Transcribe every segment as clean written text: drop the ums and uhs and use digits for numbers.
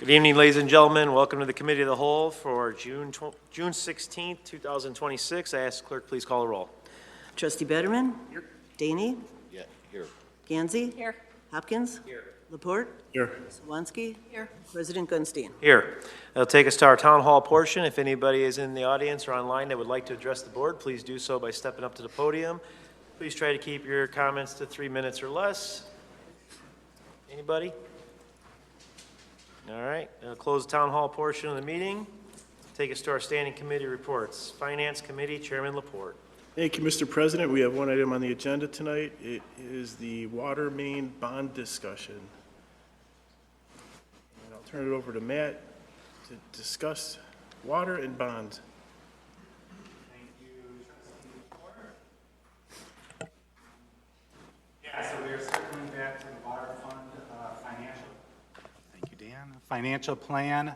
Good evening, ladies and gentlemen. Welcome to the Committee of the Whole for June 16th, 2026. I ask the clerk, please call the roll. Trustee Betterman? Here. Daney? Yeah, here. Gansey? Here. Hopkins? Here. LaPorte? Here. SUWANSKI? Here. President Gunstein. Here. That'll take us to our town hall portion. If anybody is in the audience or online that would like to address the board, please do so by stepping up to the podium. Please try to keep your comments to 3 minutes or less. Anybody? All right. I'll close the town hall portion of the meeting. Take us to our standing committee reports. Finance Committee, Chairman LaPorte. Thank you, Mr. President. We have one item on the agenda tonight. It is the water main bond discussion. And I'll turn it over to Matt to discuss water and bonds. Thank you, Trustee LaPorte. Yeah, so we are circling back to the water fund financial. Thank you, Dan. Financial plan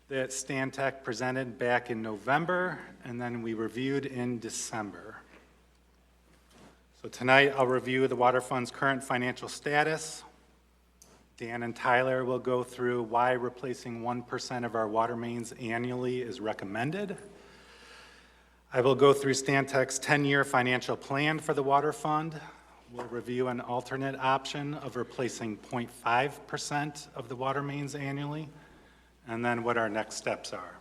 that Stantec presented back in November, and then we reviewed in December. So tonight, I'll review the water fund's current financial status. Dan and Tyler will go through why replacing 1% of our water mains annually is recommended. I will go through Stantec's 10-year financial plan for the water fund. We'll review an alternate option of replacing 0.5% of the water mains annually, and then what our next steps are.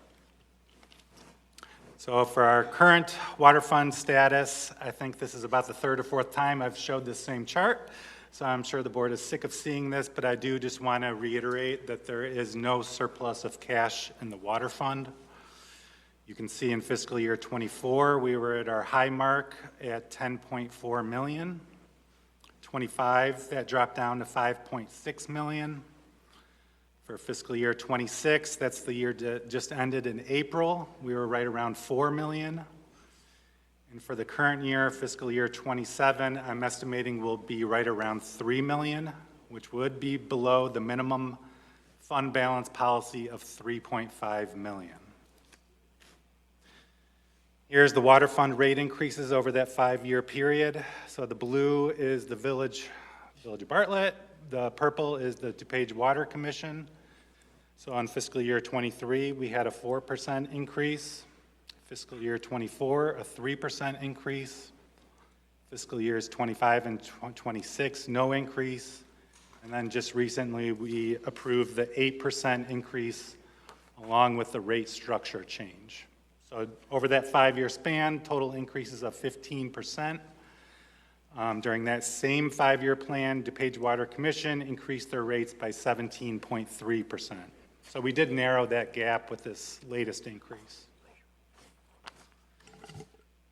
So for our current water fund status, I think this is about the third or fourth time I've showed this same chart, so I'm sure the board is sick of seeing this, but I do just want to reiterate that there is no surplus of cash in the water fund. You can see in fiscal year 24, we were at our high mark at 10.4 million. 25, that dropped down to 5.6 million. For fiscal year 26, that's the year that just ended in April, we were right around 4 million. And for the current year, fiscal year 27, I'm estimating we'll be right around 3 million, which would be below the minimum fund balance policy of 3.5 million. Here's the water fund rate increases over that 5-year period. So the blue is the Village of Bartlett. The purple is the DuPage Water Commission. So on fiscal year 23, we had a 4% increase. Fiscal year 24, a 3% increase. Fiscal years 25 and 26, no increase. And then just recently, we approved the 8% increase along with the rate structure change. So over that 5-year span, total increases of 15%. During that same 5-year plan, DuPage Water Commission increased their rates by 17.3%. So we did narrow that gap with this latest increase.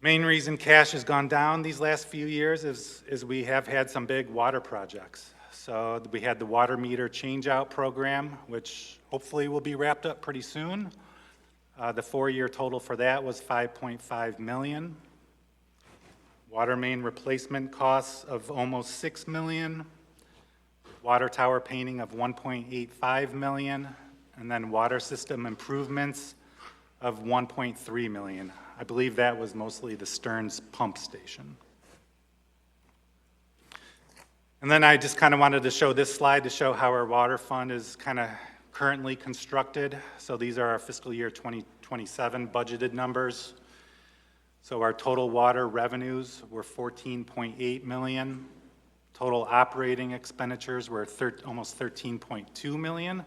Main reason cash has gone down these last few years is we have had some big water projects. So we had the water meter change-out program, which hopefully will be wrapped up pretty soon. The 4-year total for that was 5.5 million. Water main replacement costs of almost 6 million. Water tower painting of 1.85 million. And then water system improvements of 1.3 million. I believe that was mostly the Stearns pump station. And then I just kind of wanted to show this slide to show how our water fund is kind of currently constructed. So these are our fiscal year 2027 budgeted numbers. So our total water revenues were 14.8 million. Total operating expenditures were almost 13.2 million.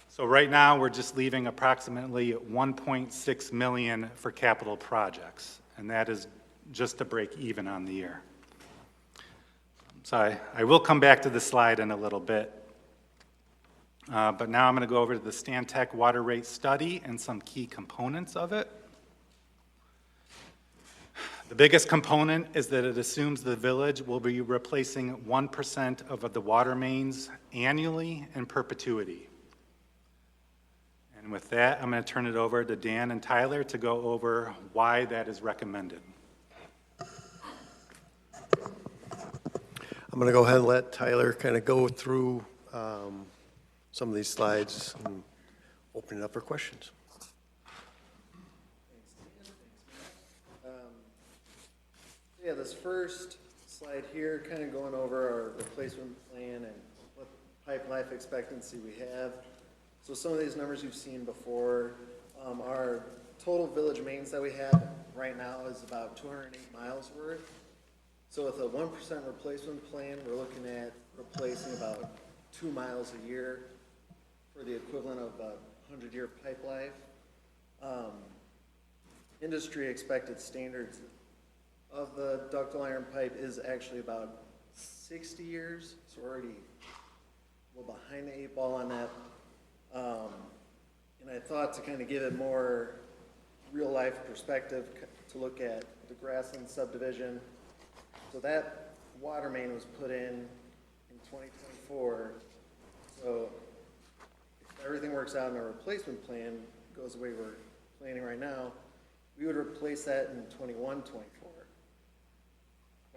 So right now we're just leaving approximately 1.6 million for capital projects, and that is just to break even on the year. So I will come back to the slide in a little bit. But now I'm going to go over to the Stantec water rate study and some key components of it. The biggest component is that it assumes the village will be replacing 1% of the water mains annually in perpetuity. And with that, I'm going to turn it over to Dan and Tyler to go over why that is recommended. I'm going to go ahead and let Tyler kind of go through some of these slides and open it up for questions. Yeah, this first slide here, kind of going over our replacement plan and what pipe life expectancy we have. So some of these numbers you've seen before, our total village mains that we have right now is about 208 miles worth. So with a 1% replacement plan, we're looking at replacing about 2 miles a year for the equivalent of a 100-year pipe life. Industry expected standards of the ductile iron pipe is actually about 60 years, so we're already a little behind the 8 ball on that. And I thought to kind of give it more real-life perspective to look at the Grassland subdivision. So that water main was put in 2024. So if everything works out in our replacement plan, goes the way we're planning right now, we would replace that in 21, 24.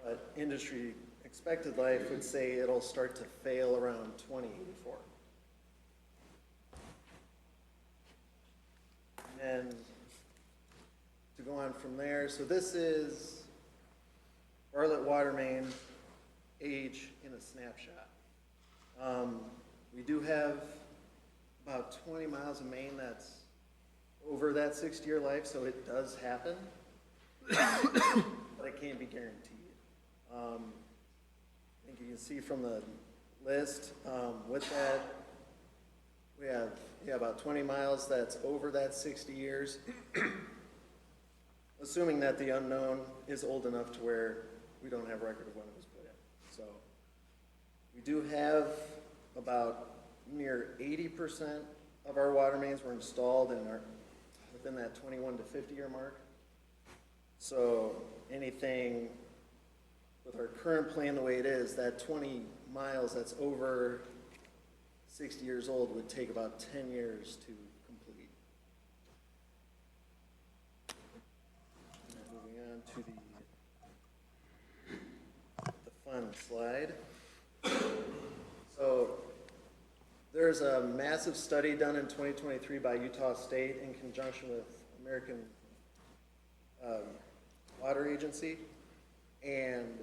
But industry expected life would say it'll start to fail around 2084. And to go on from there, so this is Bartlett water main age in a snapshot. We do have about 20 miles of main that's over that 60-year life, so it does happen, but it can't be guaranteed. I think you can see from the list, with that, we have about 20 miles that's over that 60 years, assuming that the unknown is old enough to where we don't have record of when it was put in. So we do have about near 80% of our water mains were installed and are within that 21 to 50-year mark. So anything with our current plan the way it is, that 20 miles that's over 60 years old would take about 10 years to complete. And then moving on to the fun slide. So there's a massive study done in 2023 by Utah State in conjunction with American Water Agency, and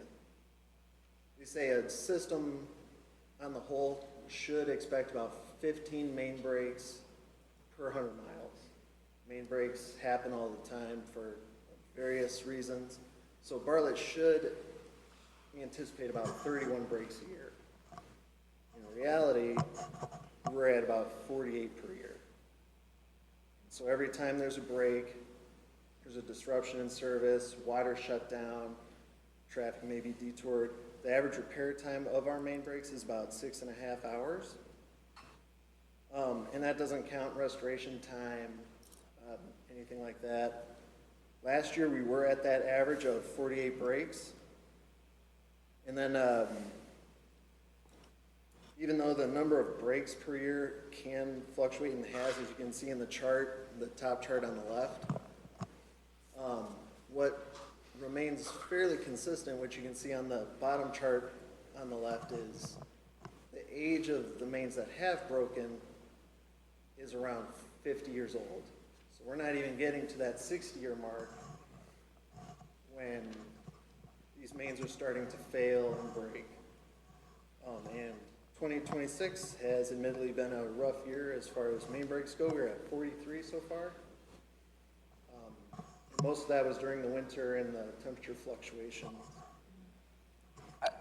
they say a system on the whole should expect about 15 main breaks per 100 miles. Main breaks happen all the time for various reasons. So Bartlett should anticipate about 31 breaks a year. In reality, we're at about 48 per year. So every time there's a break, there's a disruption in service, water shut down, traffic may be detoured. The average repair time of our main breaks is about 6.5 hours. And that doesn't count restoration time, anything like that. Last year, we were at that average of 48 breaks. And then, even though the number of breaks per year can fluctuate and has, as you can see in the chart, the top chart on the left, what remains fairly consistent, which you can see on the bottom chart on the left, is the age of the mains that have broken is around 50 years old. So we're not even getting to that 60-year mark when these mains are starting to fail and break. And 2026 has admittedly been a rough year as far as main breaks go. We're at 43 so far. Most of that was during the winter and the temperature fluctuations.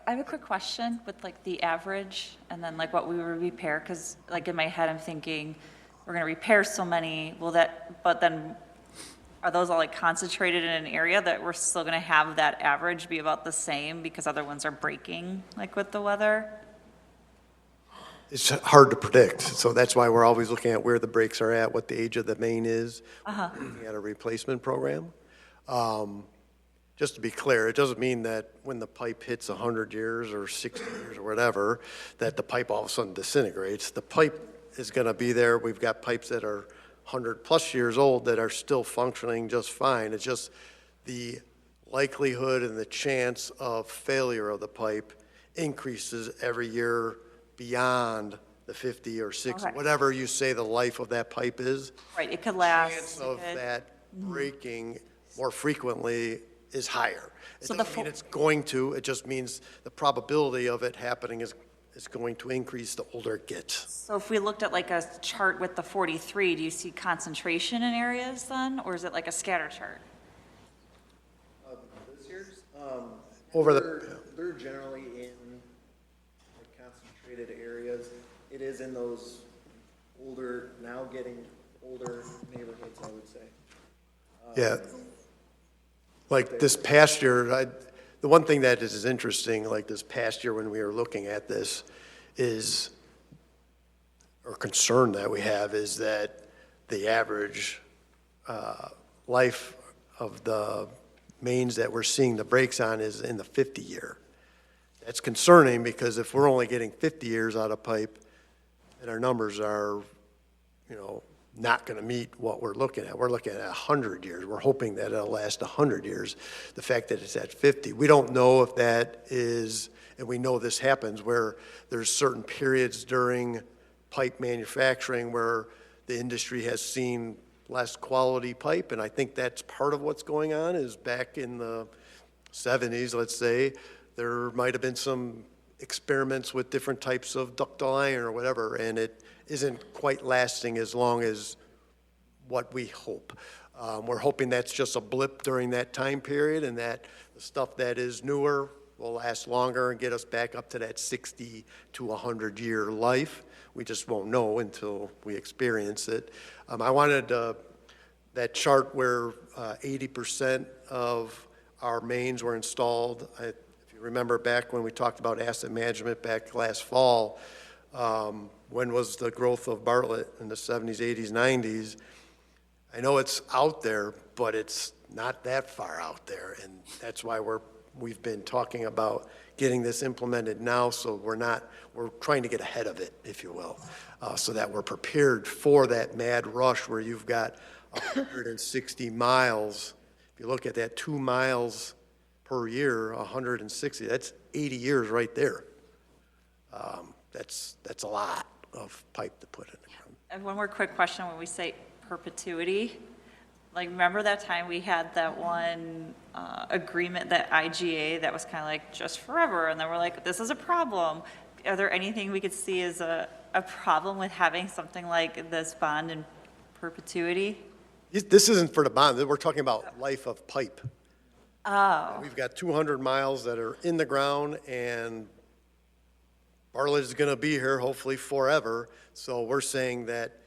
I have a quick question with like the average and then like what we would repair, because like in my head I'm thinking we're going to repair so many, but then are those all like concentrated in an area that we're still going to have that average be about the same because other ones are breaking like with the weather? It's hard to predict, so that's why we're always looking at where the breaks are at, what the age of the main is, looking at a replacement program. Just to be clear, it doesn't mean that when the pipe hits 100 years or 60 years or whatever, that the pipe all of a sudden disintegrates. The pipe is going to be there. We've got pipes that are 100-plus years old that are still functioning just fine. It's just the likelihood and the chance of failure of the pipe increases every year beyond the 50 or 60, Okay. whatever you say the life of that pipe is. Right, it could last. Chance of it could- that breaking more frequently is higher. It So the doesn't mean it's going to, it just means the probability of it happening is is going to increase the older it gets. So if we looked at like a chart with the 43, do you see concentration in areas then, or is it like a scatter chart? This year's, Over the, they're generally in like concentrated areas. It is in those older, now getting older neighborhoods, I would say. yeah. Like this past year, the one thing that is interesting, like this past year when we were looking at this is, or concern that we have is that the average life of the mains that we're seeing the breaks on is in the 50 year. That's concerning because if we're only getting 50 years out of pipe and our numbers are, you know, not going to meet what we're looking at. We're looking at 100 years. We're hoping that it'll last 100 years. The fact that it's at 50, we don't know if that is, and we know this happens, where there's certain periods during pipe manufacturing where the industry has seen less quality pipe, and I think that's part of what's going on is back in the 70s, let's say, there might have been some experiments with different types of ductile iron or whatever, and it isn't quite lasting as long as what we hope. We're hoping that's just a blip during that time period and that the stuff that is newer will last longer and get us back up to that 60 to 100 year life. We just won't know until we experience it. I wanted that chart where 80% of our mains were installed. If you remember back when we talked about asset management back last fall, when was the growth of Bartlett in the 70s, 80s, 90s? I know it's out there, but it's not that far out there, and that's why we've been talking about getting this implemented now, so we're trying to get ahead of it, if you will, so that we're prepared for that mad rush where you've got 160 miles. If you look at that 2 miles per year, 160, that's 80 years right there. That's a lot of pipe to put in the ground. I have one more quick question. When we say perpetuity, like, remember that time we had that one agreement, that IGA, that was kind of like just forever, and then we're like, this is a problem. Are there anything we could see as a problem with having something like this bond in perpetuity? This isn't for the bond. We're talking about life of pipe. Oh, We've got 200 miles that are in the ground, and Bartlett is going to be here hopefully forever. So we're saying that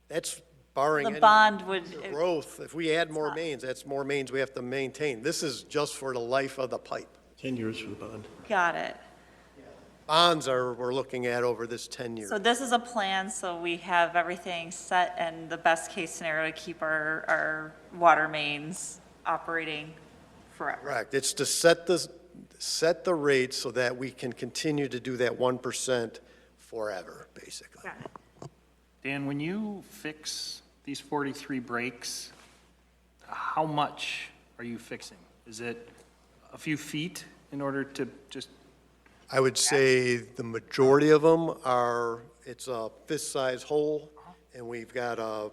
that's barring the any bond would, growth. If we add more mains, that's more mains we have to maintain. This is just for the life of the pipe. 10 years for the bond. got it. Bonds we're looking at over this 10 years. So this is a plan, so we have everything set and the best case scenario to keep our water mains operating forever. Correct. It's to set the rate so that we can continue to do that 1% forever, basically. Got it. Dan, when you fix these 43 breaks, how much are you fixing? Is it a few feet in order to just, I would say the majority of them it's a fist-size hole, and we've got a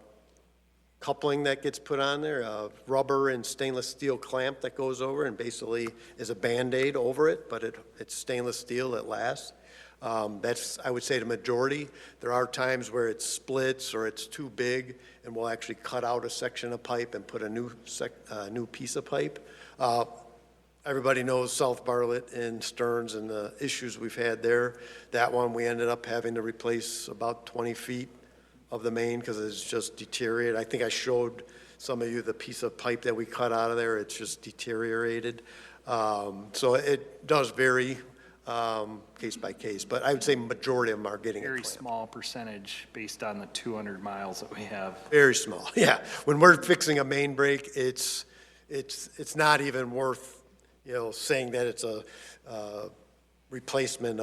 coupling that gets put on there, a rubber and stainless steel clamp that goes over and basically is a Band-Aid over it, but it's stainless steel that lasts. That's, I would say, the majority. There are times where it splits or it's too big, and we'll actually cut out a section of pipe and put a new piece of pipe. Everybody knows South Bartlett and Stearns and the issues we've had there. That one, we ended up having to replace about 20 feet of the main because it's just deteriorated. I think I showed some of you the piece of pipe that we cut out of there. It's just deteriorated. So it does vary case by case, but I would say majority of them are getting a very clamp. small percentage based on the 200 miles that we have? Very small, yeah. When we're fixing a main break, it's not even worth, saying that it's a replacement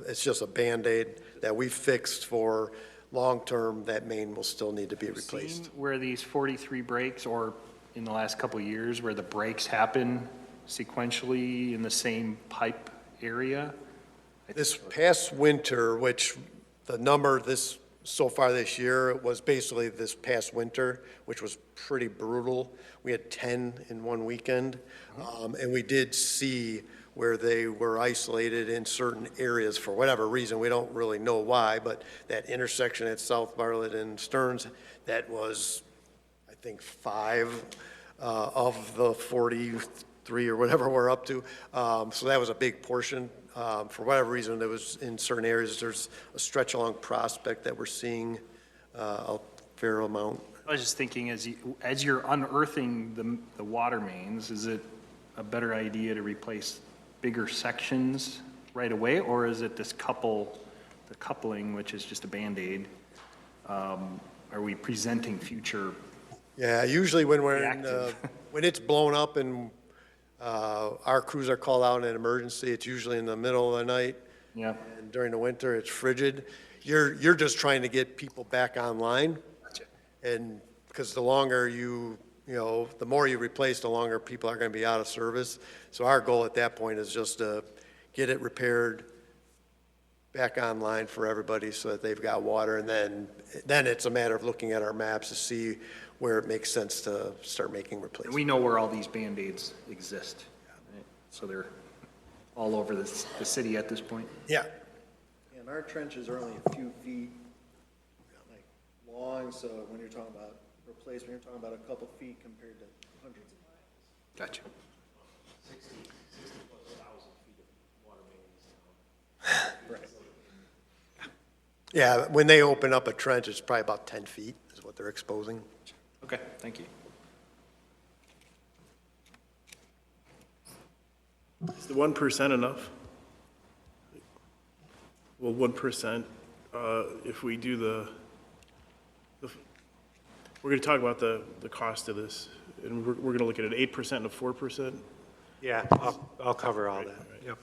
it's just a Band-Aid that we fixed for long-term. That main will still need to be replaced. Seen where these 43 breaks, or in the last couple of years, where the breaks happen sequentially in the same pipe area? This past winter, which the number so far this year was basically this past winter, which was pretty brutal. We had 10 in one weekend, and we did see where they were isolated in certain areas for whatever reason. We don't really know why, but that intersection at South Bartlett and Stearns, that was, I think, 5 of the 43 or whatever we're up to. So that was a big portion. For whatever reason, there was in certain areas, there's a stretch along Prospect that we're seeing a fair amount. I was just thinking, as you're unearthing the water mains, is it a better idea to replace bigger sections right away, or is it the coupling, which is just a Band-Aid? Are we presenting future? Yeah, usually when we're in, Reactive. when it's blown up and our crews are called out in an emergency, it's usually in the middle of the night. Yeah. And during the winter, it's frigid. You're just trying to get people back online. Gotcha. And because the longer the more you replace, the longer people are going to be out of service. So our goal at that point is just to get it repaired, back online for everybody so that they've got water. And then it's a matter of looking at our maps to see where it makes sense to start making And replacements. we know where all these Band-Aids exist, right? So they're all over the city at this point? Yeah. And our trenches are only a few feet like long, so when you're talking about replacement, you're talking about a couple feet compared to hundreds of miles. Gotcha. 60,000 feet of water mains. Right. Yeah, when they open up a trench, it's probably about 10 feet is what they're exposing. Okay, thank you. Is the 1% enough? Well, 1%, if we do we're going to talk about the cost of this, and we're going to look at an 8% and a 4%. Yeah, I'll cover all that. Yep.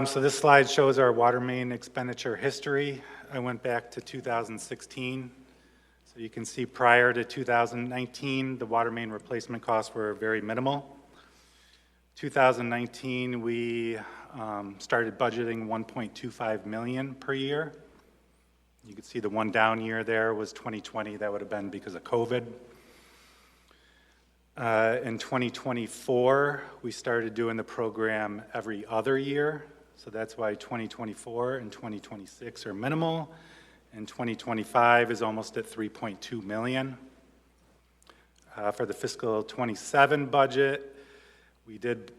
So this slide shows our water main expenditure history. I went back to 2016. So you can see prior to 2019, the water main replacement costs were very minimal. 2019, we started budgeting 1.25 million per year. You can see the one down year there was 2020. That would have been because of COVID. In 2024, we started doing the program every other year. So that's why 2024 and 2026 are minimal. And 2025 is almost at 3.2 million. For the fiscal 27 budget, we did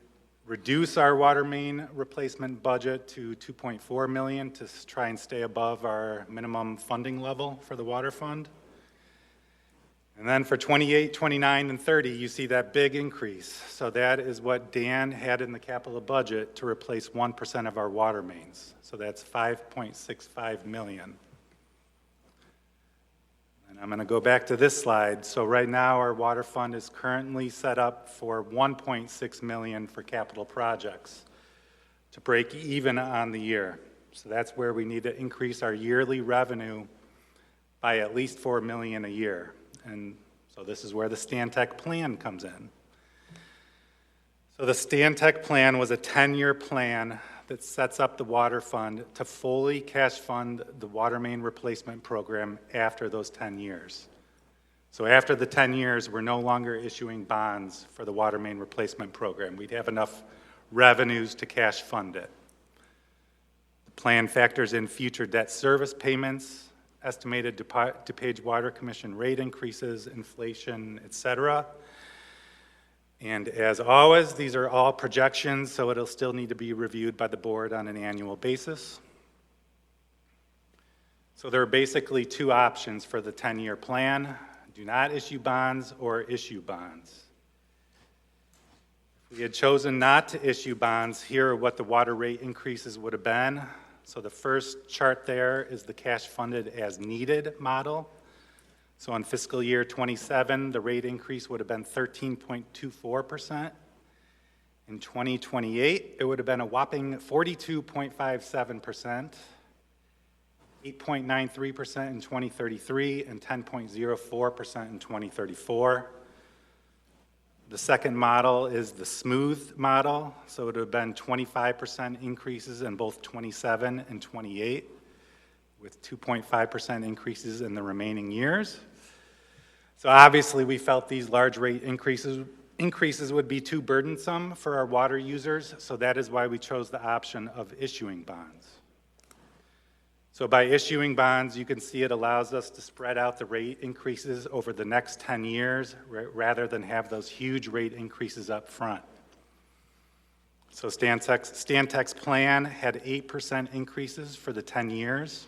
reduce our water main replacement budget to 2.4 million to try and stay above our minimum funding level for the water fund. And then for 28, 29, and 30, you see that big increase. So that is what Dan had in the capital budget to replace 1% of our water mains. So that's 5.65 million. And I'm going to go back to this slide. So right now, our water fund is currently set up for 1.6 million for capital projects to break even on the year. So that's where we need to increase our yearly revenue by at least 4 million a year. And so this is where the Stantec plan comes in. So the Stantec plan was a 10-year plan that sets up the water fund to fully cash fund the water main replacement program after those 10 years. So after the 10 years, we're no longer issuing bonds for the water main replacement program. We'd have enough revenues to cash fund it. The plan factors in future debt service payments, estimated DuPage Water Commission rate increases, inflation, et cetera. And as always, these are all projections, so it'll still need to be reviewed by the board on an annual basis. So there are basically two options for the 10-year plan: do not issue bonds or issue bonds. If we had chosen not to issue bonds, here are what the water rate increases would have been. So the first chart there is the cash funded as needed model. So in fiscal year 27, the rate increase would have been 13.24%. In 2028, it would have been a whopping 42.57%, 8.93% in 2033, and 10.04% in 2034. The second model is the smooth model. So it would have been 25% increases in both 27 and 28, with 2.5% increases in the remaining years. So obviously, we felt these large rate increases increases would be too burdensome for our water users, so that is why we chose the option of issuing bonds. So by issuing bonds, you can see it allows us to spread out the rate increases over the next 10 years rather than have those huge rate increases up front. So Stantec's plan had 8% increases for the 10 years.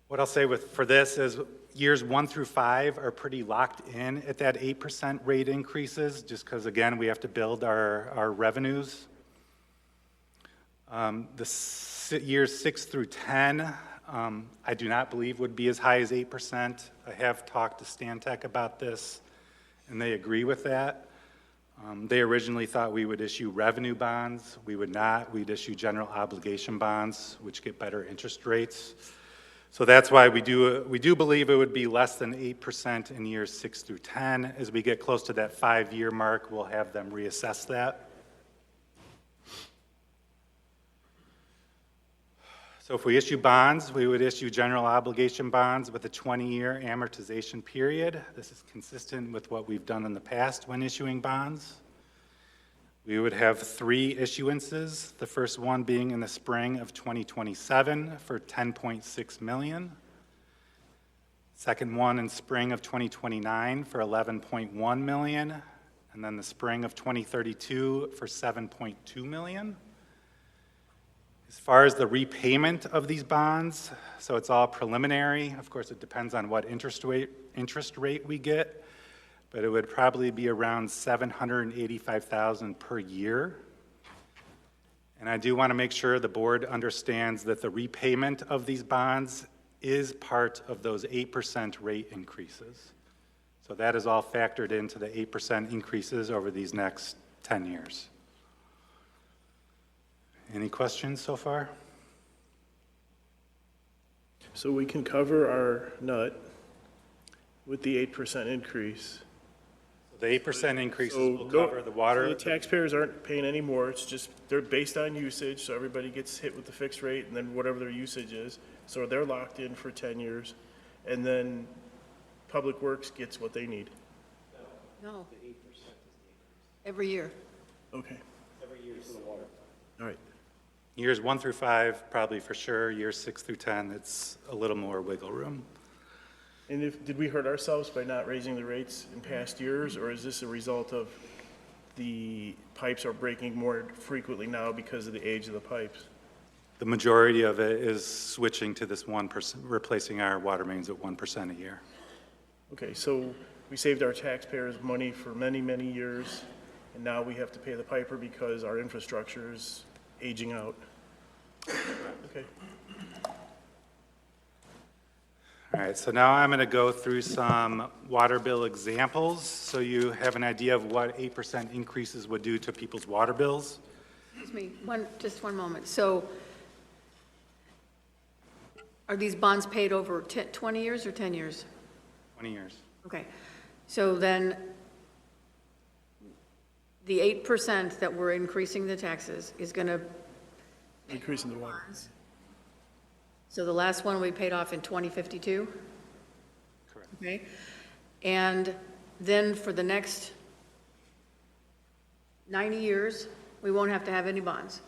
What I'll say for this is years 1 through 5 are pretty locked in at that 8% rate increases, just because, again, we have to build our revenues. Years 6 through 10, I do not believe would be as high as 8%. I have talked to Stantec about this, and they agree with that. They originally thought we would issue revenue bonds. We would not. We'd issue general obligation bonds, which get better interest rates. So that's why we do believe it would be less than 8% in years 6 through 10. As we get close to that 5-year mark, we'll have them reassess that. So if we issue bonds, we would issue general obligation bonds with a 20-year amortization period. This is consistent with what we've done in the past when issuing bonds. We would have 3 issuances, the first one being in the spring of 2027 for $10.6 million. Second one in spring of 2029 for $11.1 million. And then the spring of 2032 for $7.2 million. As far as the repayment of these bonds, so it's all preliminary. Of course, it depends on what interest rate we get, but it would probably be around $785,000 per year. And I do want to make sure the board understands that the repayment of these bonds is part of those 8% rate increases. So that is all factored into the 8% increases over these next 10 years. Any questions so far? So we can cover our nut with the 8% increase. The 8% increases So will cover the water. so the taxpayers aren't paying any more, it's just, they're based on usage, so everybody gets hit with the fixed rate and then whatever their usage is. So they're locked in for 10 years, and then Public Works gets what they need. No. Every year. Okay. All right. Years 1 through 5, probably for sure. Years 6 through 10, it's a little more wiggle room. And did we hurt ourselves by not raising the rates in past years, or is this a result of the pipes are breaking more frequently now because of the age of the pipes? The majority of it is switching to this 1%, replacing our water mains at 1% a year. Okay, so we saved our taxpayers money for many, many years, and now we have to pay the piper because our infrastructure is aging out. Okay. All right, so now I'm going to go through some water bill examples so you have an idea of what 8% increases would do to people's water bills. Excuse me, just one moment. So are these bonds paid over 20 years or 10 years? 20 years. Okay. So then the 8% that we're increasing the taxes is going to, Increasing the water. so the last one we paid off in 2052? Correct. Okay. And then for the next 90 years, we won't have to have any bonds?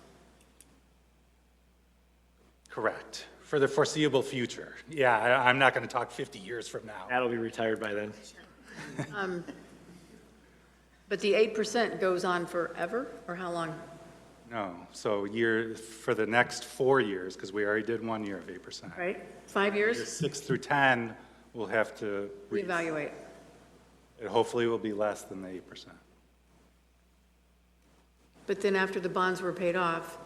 Correct. For the foreseeable future. Yeah, I'm not going to talk 50 years from now. That'll be retired by then. But the 8% goes on forever, or how long? No, so for the next 4 years, because we already did 1 year of 8%. Right? 5 years? Years 6 through 10, we'll have to, Reevaluate. it hopefully will be less than the 8%. But then after the bonds were paid off,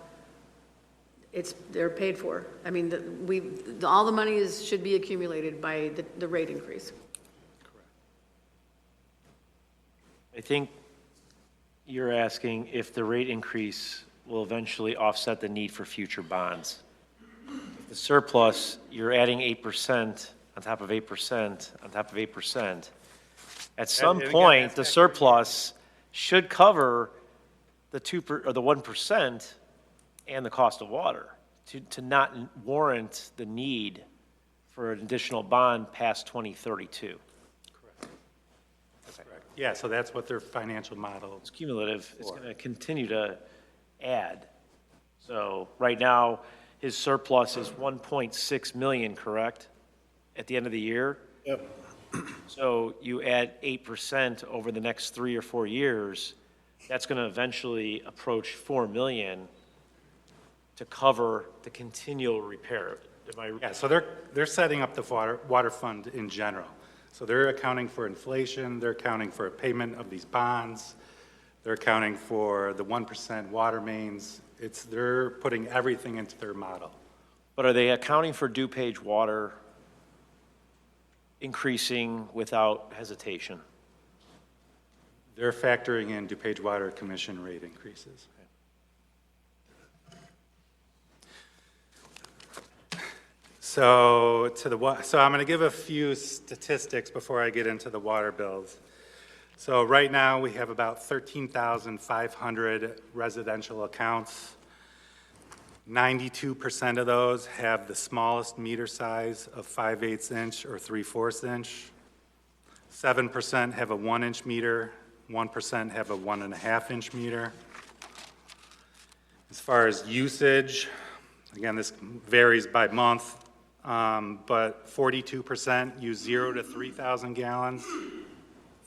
they're paid for. I mean, all the money should be accumulated by the rate increase. I think you're asking if the rate increase will eventually offset the need for future bonds. If the surplus, you're adding 8% on top of 8% on top of 8%. At some again, point, that's the accurate. surplus should cover the 1% and the cost of water to not warrant the need for an additional bond past 2032. Correct. That's correct. Yeah, so that's what their financial model. It's cumulative. It's going to continue to add. So right now, his surplus is 1.6 million, correct? At the end of the year? Yep. So you add 8% over the next 3 or 4 years, that's going to eventually approach 4 million to cover the continual repair. Am I? Yeah, so they're setting up the water fund in general. So they're accounting for inflation, they're accounting for payment of these bonds, they're accounting for the 1% water mains. They're putting everything into their model. But are they accounting for DuPage water increasing without hesitation? They're factoring in DuPage Water Commission rate increases. So I'm going to give a few statistics before I get into the water bills. So right now, we have about 13,500 residential accounts. 92% of those have the smallest meter size of 5/8 inch or 3/4 inch. 7% have a 1-inch meter, 1% have a 1.5 inch meter. As far as usage, again, this varies by month, but 42% use 0 to 3,000 gallons,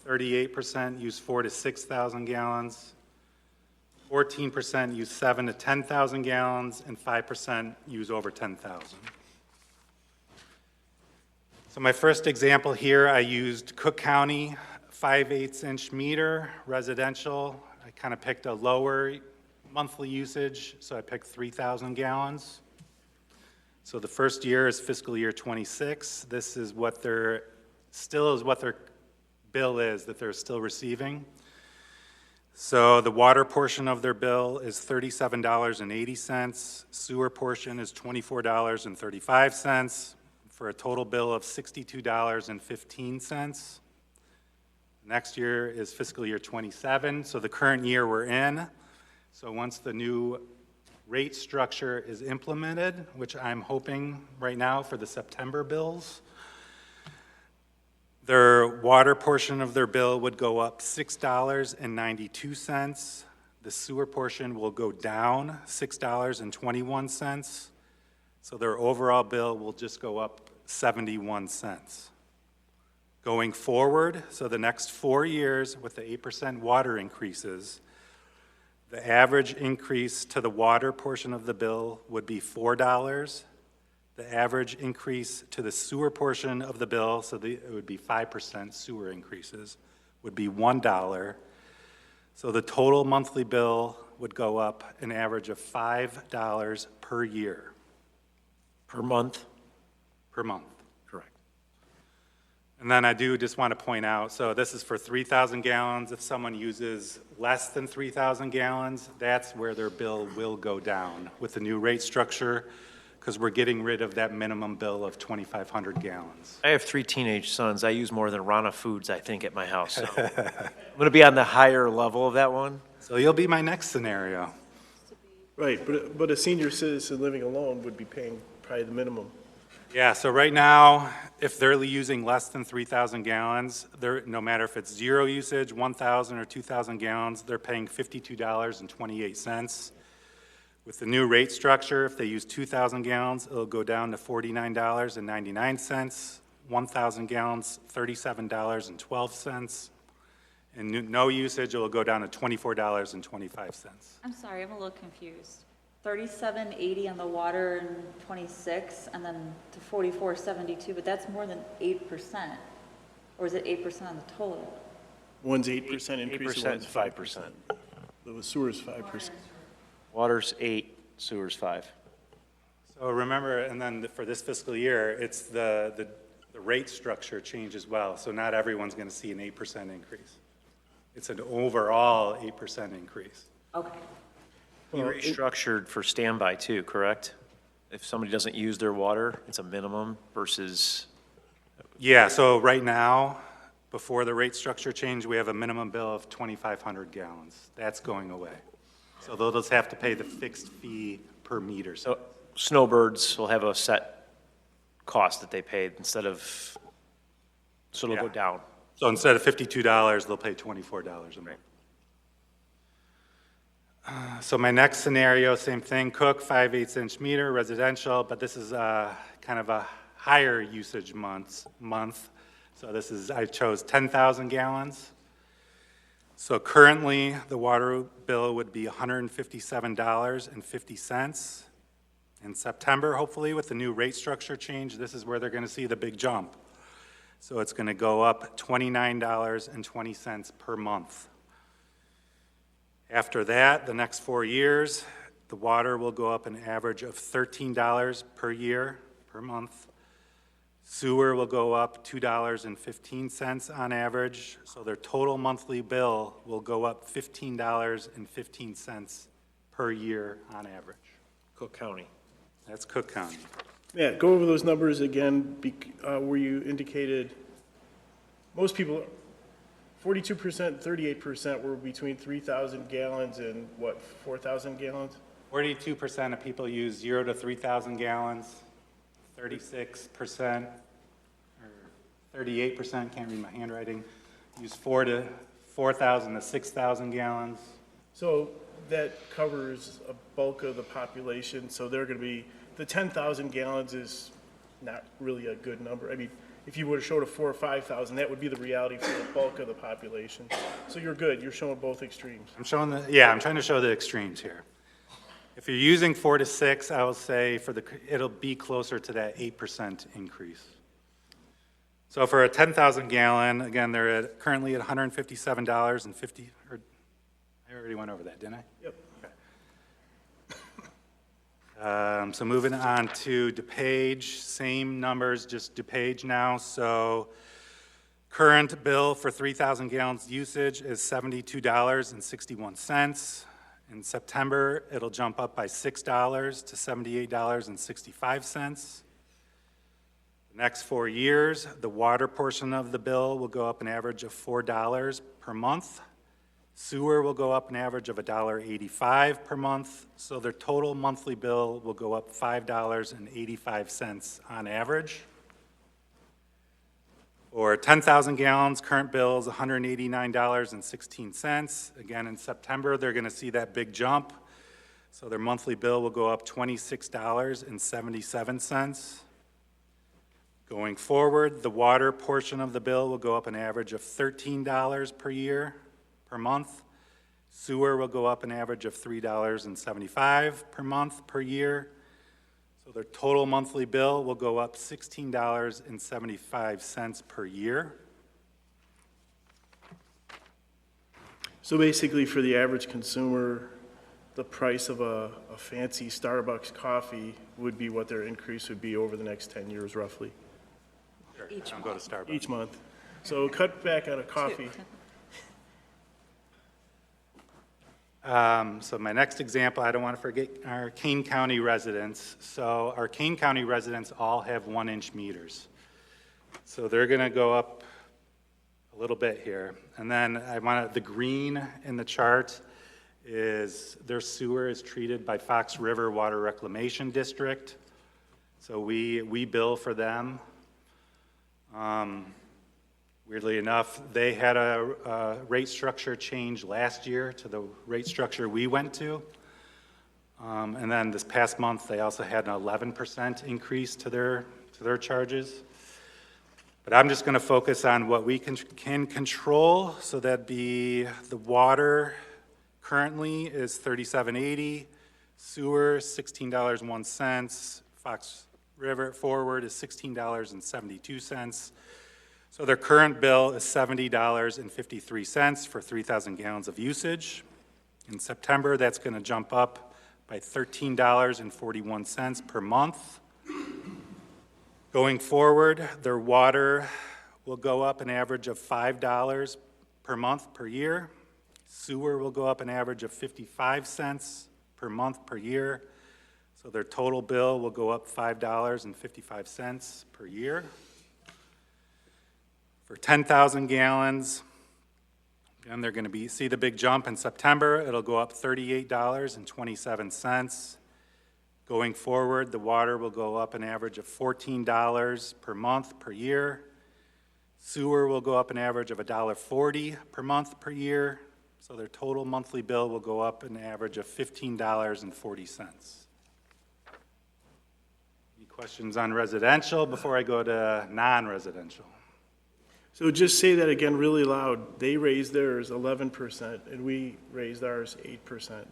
38% use 4 to 6,000 gallons, 14% use 7 to 10,000 gallons, and 5% use over 10,000. So my first example here, I used Cook County 5/8 inch meter, residential. I kind of picked a lower monthly usage, so I picked 3,000 gallons. So the first year is fiscal year 26. This is what their bill is that they're still receiving. So the water portion of their bill is $37.80. Sewer portion is $24.35 for a total bill of $62.15. Next year is fiscal year 27, so the current year we're in. So once the new rate structure is implemented, which I'm hoping right now for the September bills, their water portion of their bill would go up $6.92. The sewer portion will go down $6.21. So their overall bill will just go up 71 cents. Going forward, so the next 4 years with the 8% water increases, the average increase to the water portion of the bill would be $4. The average increase to the sewer portion of the bill, so it would be 5% sewer increases, would be $1. So the total monthly bill would go up an average of $5 per year. Per month? Per month. Correct. And then I do just want to point out, so this is for 3,000 gallons. If someone uses less than 3,000 gallons, that's where their bill will go down with the new rate structure, because we're getting rid of that minimum bill of 2,500 gallons. I have 3 teenage sons. I use more than Rana Foods, I think, at my house. So I'm going to be on the higher level of that one. So you'll be my next scenario. Right, but a senior citizen living alone would be paying probably the minimum. Yeah, so right now, if they're using less than 3,000 gallons, no matter if it's 0 usage, 1,000 or 2,000 gallons, they're paying $52.28. With the new rate structure, if they use 2,000 gallons, it'll go down to $49.99. 1,000 gallons, $37.12. And no usage, it'll go down to $24.25. I'm sorry, I'm a little confused. 37.80 on the water and 26, and then to 44.72, but that's more than 8%. Or is it 8% on the total? One's 8% increase, 8% and one's is 5%. The sewer's 5%. Water's 8, sewer's 5. So remember, and then for this fiscal year, it's the rate structure change as well. So not everyone's going to see an 8% increase. It's an overall 8% increase. Okay. You restructured for standby too, correct? If somebody doesn't use their water, it's a minimum versus, Yeah, so right now, before the rate structure change, we have a minimum bill of 2,500 gallons. That's going away. So they'll just have to pay the fixed fee per meter. so snowbirds will have a set cost that they pay instead of, so it'll go Yeah. down. So instead of $52, they'll pay $24 a month. So my next scenario, same thing, Cook, 5/8" meter, residential, but this is kind of a higher usage month. So this is, I chose 10,000 gallons. So currently, the water bill would be $157.50. In September, hopefully, with the new rate structure change, this is where they're going to see the big jump. So it's going to go up $29.20 per month. After that, the next 4 years, the water will go up an average of $13 per year, per month. Sewer will go up $2.15 on average, so their total monthly bill will go up $15.15 per year on average. Cook County. That's Cook County. Yeah, go over those numbers again, where you indicated most people, 42%, 38% were between 3,000 gallons and what, 4,000 gallons? 42% of people use 0 to 3,000 gallons. 36% or 38%, can't read my handwriting, use 4,000 to 6,000 gallons. So that covers a bulk of the population, so they're going to be, the 10,000 gallons is not really a good number. I mean, if you would have showed a 4,000 or 5,000, that would be the reality for the bulk of the population. So you're good, you're showing both extremes. I'm trying to show the extremes here. If you're using 4 to 6, I will say it'll be closer to that 8% increase. So for a 10,000 gallon, again, they're currently at $157.50, or I already went over that, didn't I? Yep. Okay. So moving on to DuPage, same numbers, just DuPage now. So current bill for 3,000 gallons usage is $72.61. In September, it'll jump up by $6 to $78.65. The next 4 years, the water portion of the bill will go up an average of $4 per month. Sewer will go up an average of $1.85 per month, so their total monthly bill will go up $5.85 on average. For 10,000 gallons, current bill is $189.16. Again, in September, they're going to see that big jump, so their monthly bill will go up $26.77. Going forward, the water portion of the bill will go up an average of $13 per year, per month. Sewer will go up an average of $3.75 per month per year. So their total monthly bill will go up $16.75 per year. So basically, for the average consumer, the price of a fancy Starbucks coffee would be what their increase would be over the next 10 years, roughly, Each month. Go to Starbucks. each month. So cut back on a coffee. So my next example, I don't want to forget our Kane County residents. So our Kane County residents all have 1-inch meters. So they're going to go up a little bit here. And then the green in the chart is their sewer is treated by Fox River Water Reclamation District. So we bill for them. Weirdly enough, they had a rate structure change last year to the rate structure we went to. And then this past month, they also had an 11% increase to their charges. But I'm just going to focus on what we can control. So that'd be the water currently is $37.80, sewer $16.01, Fox River Forward is $16.72. So their current bill is $70.53 for 3,000 gallons of usage. In September, that's going to jump up by $13.41 per month. Going forward, their water will go up an average of $5 per month per year. Sewer will go up an average of 55 cents per month per year. So their total bill will go up $5.55 per year. For 10,000 gallons, again, they're going to see the big jump in September. It'll go up $38.27. Going forward, the water will go up an average of $14 per month per year. Sewer will go up an average of $1.40 per month per year, so their total monthly bill will go up an average of $15.40. Any questions on residential before I go to non-residential? So just say that again really loud. They raised theirs 11%, and we raised ours 8%. Correct.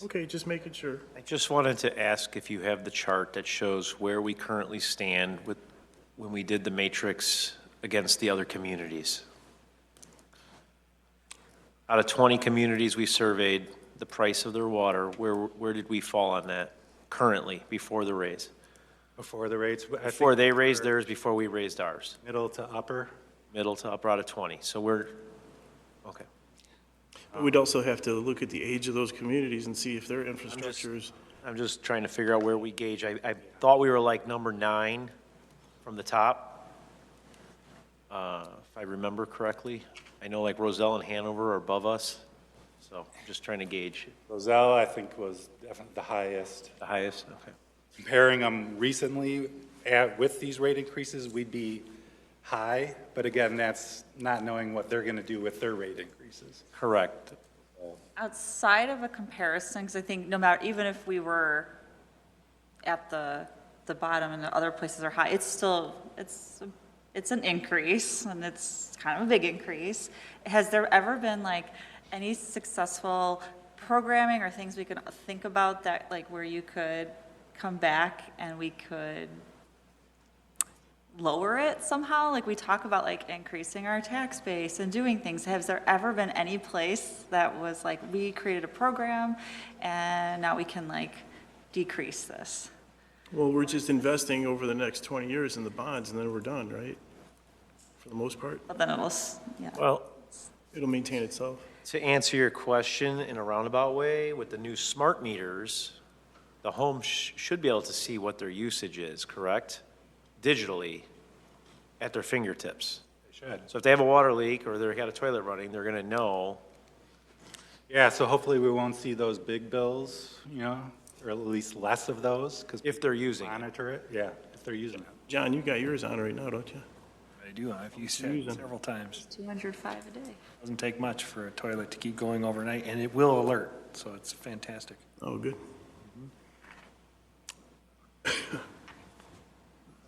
Okay, just making sure. I just wanted to ask if you have the chart that shows where we currently stand with, when we did the matrix against the other communities. Out of 20 communities we surveyed, the price of their water, where did we fall on that currently, before the raise? Before the rates? I think Before they raised theirs, before we raised ours? Middle to upper? Middle to upper out of 20, so we're, okay. But we'd also have to look at the age of those communities and see if their infrastructure is. I'm just trying to figure out where we gauge. I thought we were like number 9 from the top, if I remember correctly. I know like Roselle and Hanover are above us, so I'm just trying to gauge. Roselle, I think, was definitely the highest. The highest, okay. Comparing them recently with these rate increases, we'd be high, but again, that's not knowing what they're going to do with their rate increases. Correct. Outside of a comparison, because I think no matter, even if we were at the bottom and the other places are high, it's still, it's an increase, and it's kind of a big increase. Has there ever been like any successful programming or things we could think about that, like where you could come back and we could lower it somehow? Like we talk about like increasing our tax base and doing things. Has there ever been any place that was like, we created a program and now we can like decrease this? Well, we're just investing over the next 20 years in the bonds, and then we're done, right? For the most part. But then it'll, yeah. Well, It'll maintain itself. to answer your question in a roundabout way, with the new smart meters, the home should be able to see what their usage is, correct? Digitally, at their fingertips. They should. So if they have a water leak or they've got a toilet running, they're gonna know. Yeah, so hopefully we won't see those big bills, or at least less of those, because If they're using it. monitor it, yeah, if they're using it. John, you got yours on right now, don't you? I do, I've used Use it them. several times. 205 a day. Doesn't take much for a toilet to keep going overnight, and it will alert, so it's fantastic. Oh, good.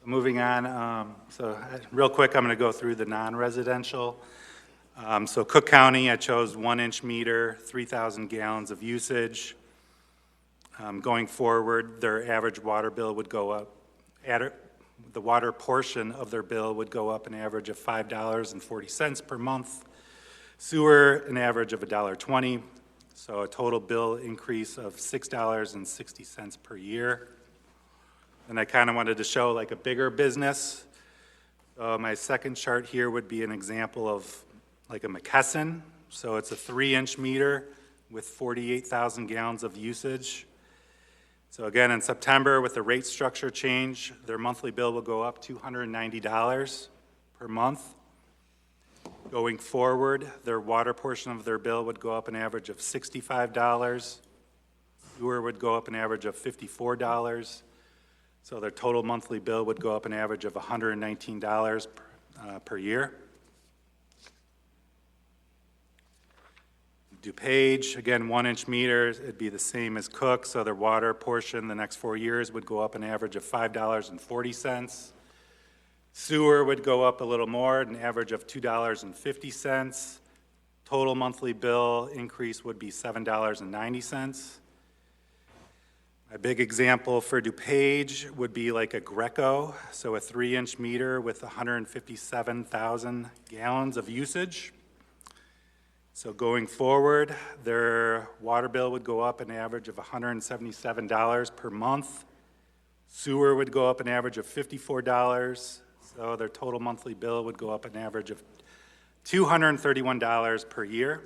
Moving on, real quick, I'm going to go through the non-residential. So Cook County, I chose 1-inch meter, 3,000 gallons of usage. Going forward, their average water bill would go up, the water portion of their bill would go up an average of $5.40 per month. Sewer, an average of $1.20, so a total bill increase of $6.60 per year. And I kind of wanted to show like a bigger business. My second chart here would be an example of like a McKesson. So it's a 3-inch meter with 48,000 gallons of usage. So again, in September, with the rate structure change, their monthly bill will go up $290 per month. Going forward, their water portion of their bill would go up an average of $65. Sewer would go up an average of $54. So their total monthly bill would go up an average of $119 per year. DuPage, again, 1-inch meters, it'd be the same as Cook, so their water portion the next 4 years would go up an average of $5.40. Sewer would go up a little more, an average of $2.50. Total monthly bill increase would be $7.90. A big example for DuPage would be like a Greco, so a 3-inch meter with 157,000 gallons of usage. So going forward, their water bill would go up an average of $177 per month. Sewer would go up an average of $54, so their total monthly bill would go up an average of $231 per year.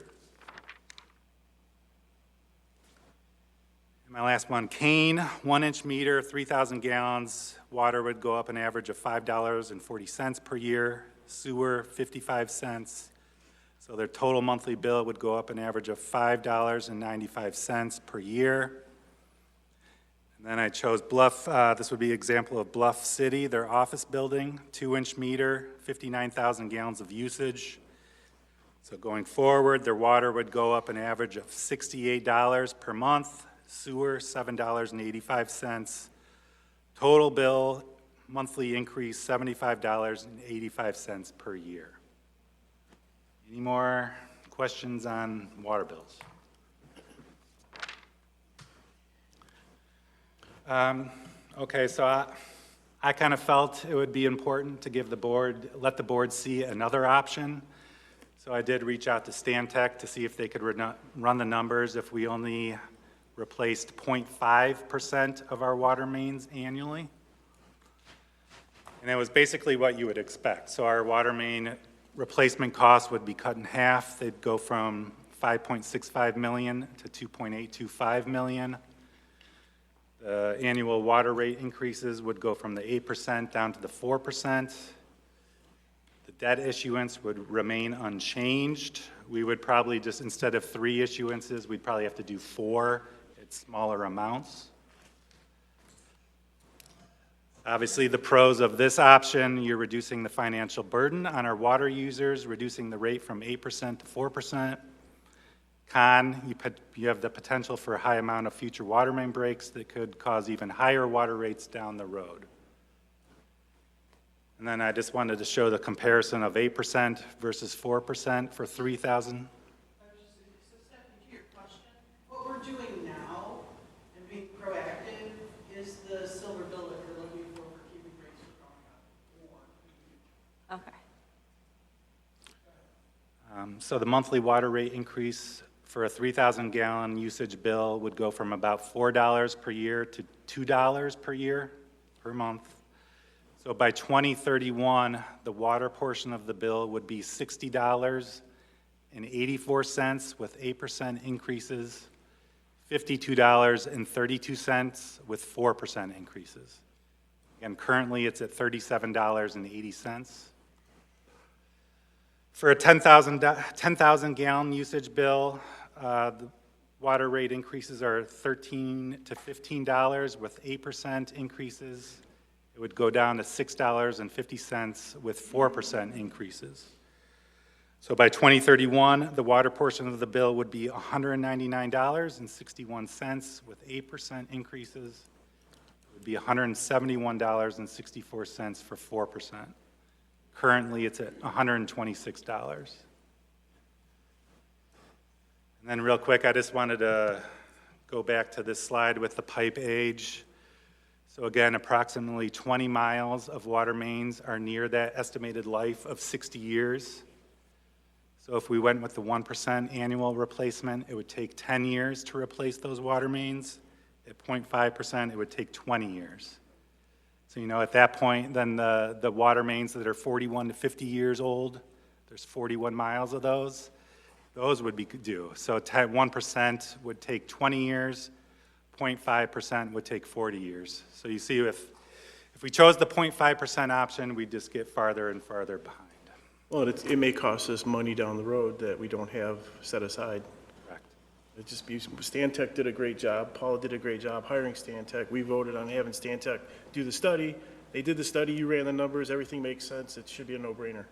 And my last one, Kane, 1-inch meter, 3,000 gallons. Water would go up an average of $5.40 per year. Sewer, 55 cents. So their total monthly bill would go up an average of $5.95 per year. And then I chose Bluff, this would be example of Bluff City, their office building, 2-inch meter, 59,000 gallons of usage. So going forward, their water would go up an average of $68 per month, sewer $7.85. Total bill, monthly increase $75.85 per year. Any more questions on water bills? Okay, so I kind of felt it would be important to give the board, let the board see another option. So I did reach out to Stantec to see if they could run the numbers if we only replaced 0.5% of our water mains annually. And it was basically what you would expect. So our water main replacement cost would be cut in half. They'd go from $5.65 million to $2.825 million. The annual water rate increases would go from the 8% down to the 4%. The debt issuance would remain unchanged. We would probably just, instead of 3 issuances, we'd probably have to do 4 at smaller amounts. Obviously, the pros of this option, you're reducing the financial burden on our water users, reducing the rate from 8% to 4%. Con, you have the potential for a high amount of future water main breaks that could cause even higher water rates down the road. And then I just wanted to show the comparison of 8% versus 4% for 3,000. So Stephanie, to your question, what we're doing now and being proactive is the silver bullet we're looking for keeping rates from going up more. So the monthly water rate increase for a 3,000 gallon usage bill would go from about $4 per year to $2 per year per month. So by 2031, the water portion of the bill would be $60.84 with 8% increases, $52.32 with 4% increases. And currently it's at $37.80. For a 10,000 gallon usage bill, the water rate increases are $13 to $15 with 8% increases. It would go down to $6.50 with 4% increases. So by 2031, the water portion of the bill would be $199.61 with 8% increases. It would be $171.64 for 4%. Currently, it's at $126. And then real quick, I just wanted to go back to this slide with the pipe age. So again, approximately 20 miles of water mains are near that estimated life of 60 years. So if we went with the 1% annual replacement, it would take 10 years to replace those water mains. At 0.5%, it would take 20 years. So, at that point, then the water mains that are 41 to 50 years old, there's 41 miles of those would be due. So 1% would take 20 years, 0.5% would take 40 years. So you see, if we chose the 0.5% option, we'd just get farther and farther behind. Well, it may cost us money down the road that we don't have set aside. Correct. Stantec did a great job, Paula did a great job hiring Stantec. We voted on having Stantec do the study. They did the study, you ran the numbers, everything makes sense, it should be a no-brainer.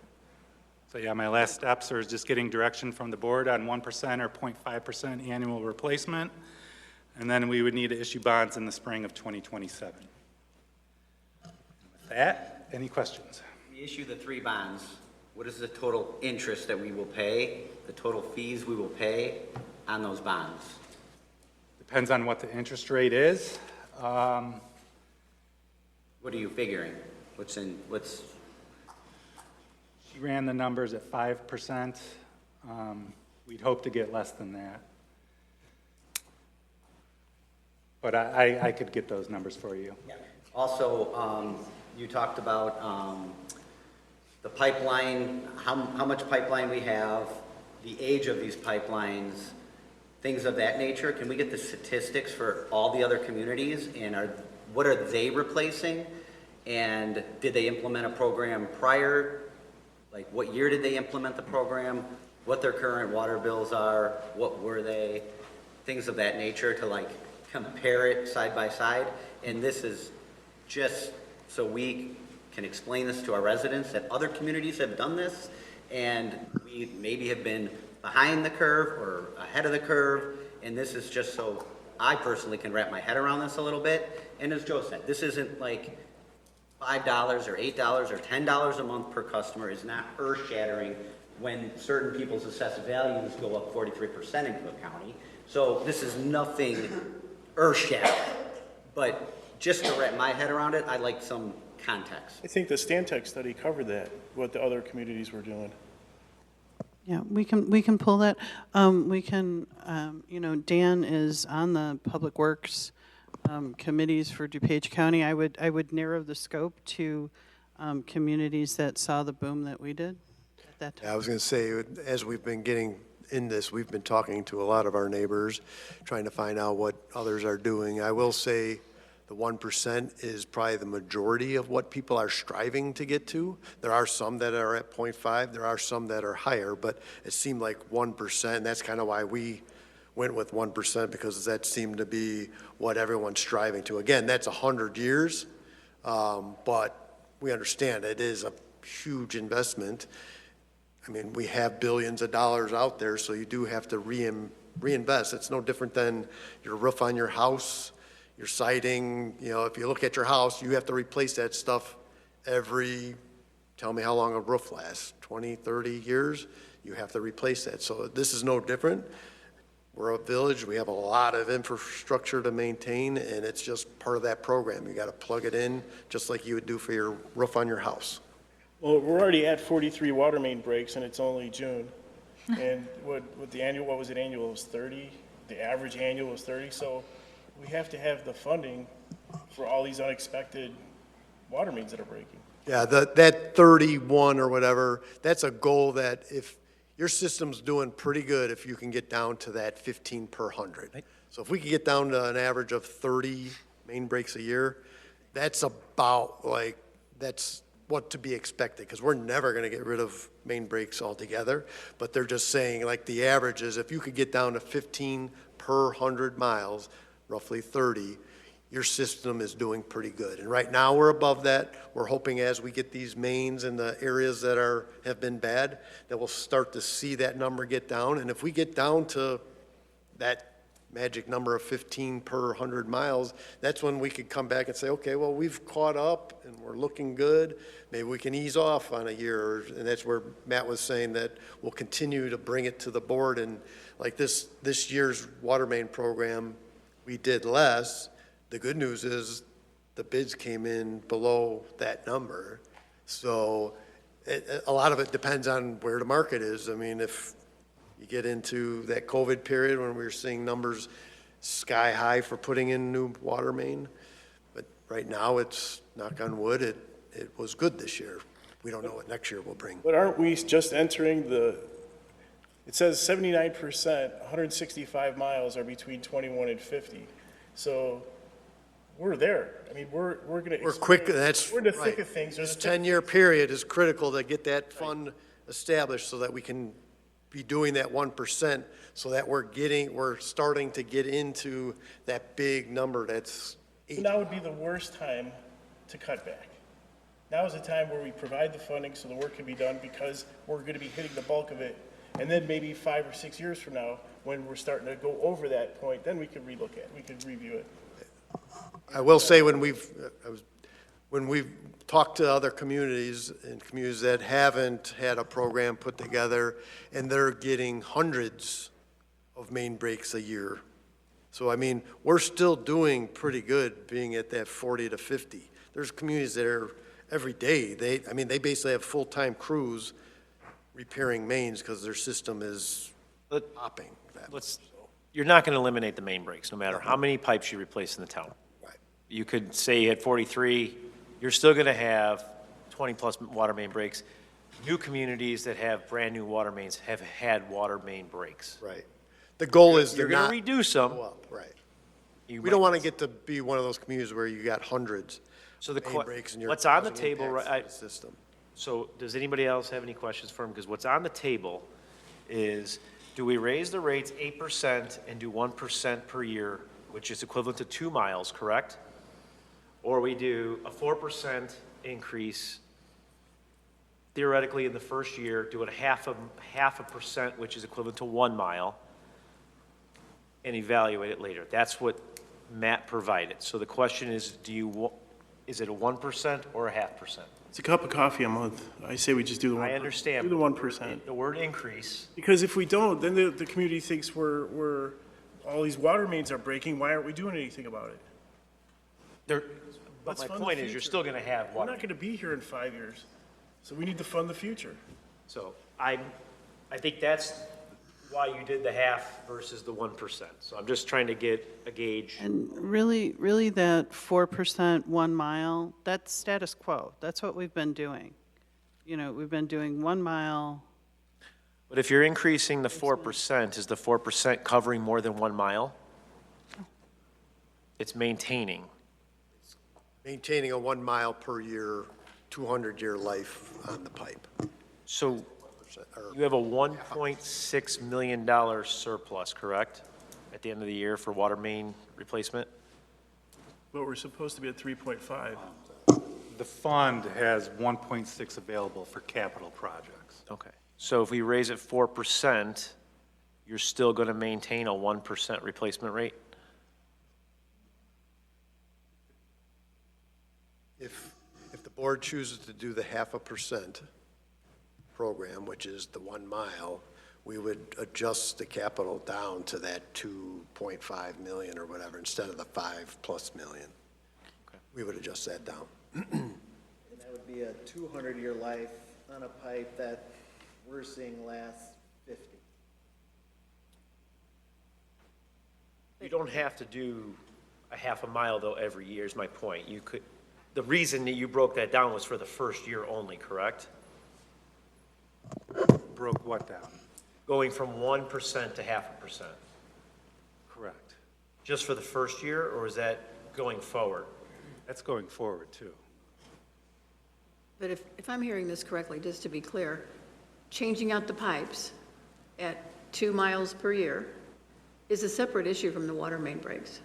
So yeah, my last steps are just getting direction from the board on 1% or 0.5% annual replacement, and then we would need to issue bonds in the spring of 2027. With that, any questions? We issue the 3 bonds. What is the total interest that we will pay, the total fees we will pay on those bonds? Depends on what the interest rate is. What are you figuring? She ran the numbers at 5%. We'd hope to get less than that. But I could get those numbers for you. Yeah. Also, you talked about the pipeline, how much pipeline we have, the age of these pipelines, things of that nature. Can we get the statistics for all the other communities, and what are they replacing? And did they implement a program prior? Like, what year did they implement the program? What their current water bills are? What were they? Things of that nature to compare it side by side, and this is just so we can explain this to our residents, that other communities have done this, and we maybe have been behind the curve or ahead of the curve, and this is just so I personally can wrap my head around this a little bit. And as Joe said, this isn't like $5 or $8 or $10 a month per customer is not earth-shattering when certain people's assessed values go up 43% in Cook County. So this is nothing earth-shattering. But just to wrap my head around it, I'd like some context. I think the Stantec study covered that, what the other communities were doing. Yeah, we can pull that. We can, Dan is on the Public Works committees for DuPage County. I would narrow the scope to communities that saw the boom that we did at that time. I was going to say, as we've been getting in this, we've been talking to a lot of our neighbors, trying to find out what others are doing. I will say the 1% is probably the majority of what people are striving to get to. There are some that are at 0.5, there are some that are higher, but it seemed like 1%, and that's kind of why we went with 1%, because that seemed to be what everyone's striving to. Again, that's 100 years, but we understand it is a huge investment. I mean, we have billions of dollars out there, so you do have to reinvest. It's no different than your roof on your house, your siding. If you look at your house, you have to replace that stuff tell me how long a roof lasts, 20, 30 years? You have to replace that. So this is no different. We're a village, we have a lot of infrastructure to maintain, and it's just part of that program. You got to plug it in, just like you would do for your roof on your house. Well, we're already at 43 water main breaks, and it's only June. And what was it annual? It was 30. The average annual was 30. So we have to have the funding for all these unexpected water mains that are breaking. Yeah, that 31 or whatever, that's a goal that if your system's doing pretty good, if you can get down to that 15 per 100. Right. So if we can get down to an average of 30 main breaks a year, that's what to be expected, because we're never going to get rid of main breaks altogether. But they're just saying, like, the average is if you could get down to 15 per 100 miles, roughly 30, your system is doing pretty good. And right now we're above that. We're hoping as we get these mains in the areas that have been bad, that we'll start to see that number get down. And if we get down to that magic number of 15 per 100 miles, that's when we could come back and say, okay, well, we've caught up and we're looking good. Maybe we can ease off on a year. And that's where Matt was saying that we'll continue to bring it to the board. And like this year's water main program, we did less. The good news is the bids came in below that number. So a lot of it depends on where the market is. I mean, if you get into that COVID period when we were seeing numbers sky high for putting in new water main, but right now it's, knock on wood, it was good this year. We don't know what next year will bring. But aren't we just entering it says 79%, 165 miles are between 21 and 50. So we're there. I mean, we're going to. We're quick, that's We're in the right. thick of things. This 10-year period is critical to get that fund established so that we can be doing that 1%, so that we're starting to get into that big number that's 8. Now would be the worst time to cut back. Now is the time where we provide the funding so the work can be done, because we're going to be hitting the bulk of it. And then maybe 5 or 6 years from now, when we're starting to go over that point, then we could relook at it, we could review it. I will say when we've talked to other communities and communities that haven't had a program put together, and they're getting hundreds of main breaks a year. So, I mean, we're still doing pretty good being at that 40 to 50. There's communities that are every day, they basically have full-time crews repairing mains because their system is popping. You're not going to eliminate the main breaks, no matter how many pipes you replace in the town. Right. You could say at 43, you're still going to have 20-plus water main breaks. New communities that have brand-new water mains have had water main breaks. Right. The goal is You're they're going not to reduce them. go up, right. We don't want to get to be one of those communities where you got hundreds So of main breaks and you're what's on the causing table, impacts right? to the system. So does anybody else have any questions for him? Because what's on the table is, do we raise the rates 8% and do 1% per year which is equivalent to 2 miles, correct? Or we do a 4% increase theoretically in the first year, do it half a percent, which is equivalent to 1 mile, and evaluate it later. That's what Matt provided. So the question is, is it a 1% or a 0.5%? It's a cup of coffee a month. I say we just do the 1%. I understand. Do the 1%. The word increase, Because if we don't, then the community thinks we're, all these water mains are breaking, why aren't we doing anything about it? but Let's my fund the point is, you're future. still gonna have We're water. not gonna be here in 5 years, so we need to fund the future. So I think that's why you did the half versus the 1%. So I'm just trying to get a gauge. And really that 4%, 1 mile, that's status quo. That's what we've been doing. You know, we've been doing 1 mile. But if you're increasing the 4%, is the 4% covering more than 1 mile? It's maintaining. Maintaining a 1 mile per year, 200-year life on the pipe. So Or- you have a $1.6 million surplus, correct? At the end of the year for water main replacement? But we're supposed to be at 3.5. The fund has 1.6 available for capital projects. Okay. So if we raise it 4%, you're still going to maintain a 1% replacement rate? If the board chooses to do the 0.5% program, which is the 1 mile, we would adjust the capital down to that 2.5 million or whatever, instead of the 5+ million. We would adjust that down. And that would be a 200-year life on a pipe that we're seeing last 50. You don't have to do a 0.5 mile, though, every year, is my point. You could, the reason that you broke that down was for the first year only, correct? Broke what down? Going from 1% to 0.5%. Correct. Just for the first year, or is that going forward? That's going forward, too. But if I'm hearing this correctly, just to be clear, changing out the pipes at 2 miles per year is a separate issue from the water main breaks.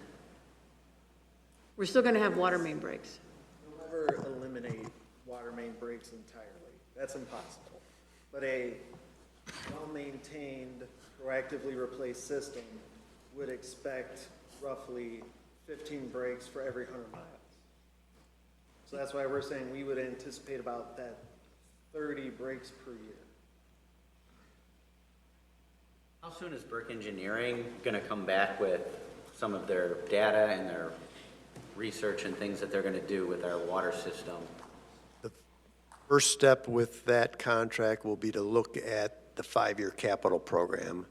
We're still going to have water main breaks. We'll never eliminate water main breaks entirely. That's impossible. But a well-maintained, proactively replaced system would expect roughly 15 breaks for every 100 miles. So that's why we're saying we would anticipate about that 30 breaks per year. How soon is Burke Engineering going to come back with some of their data and their research and things that they're going to do with our water system? The first step with that contract will be to look at the 5-year capital program.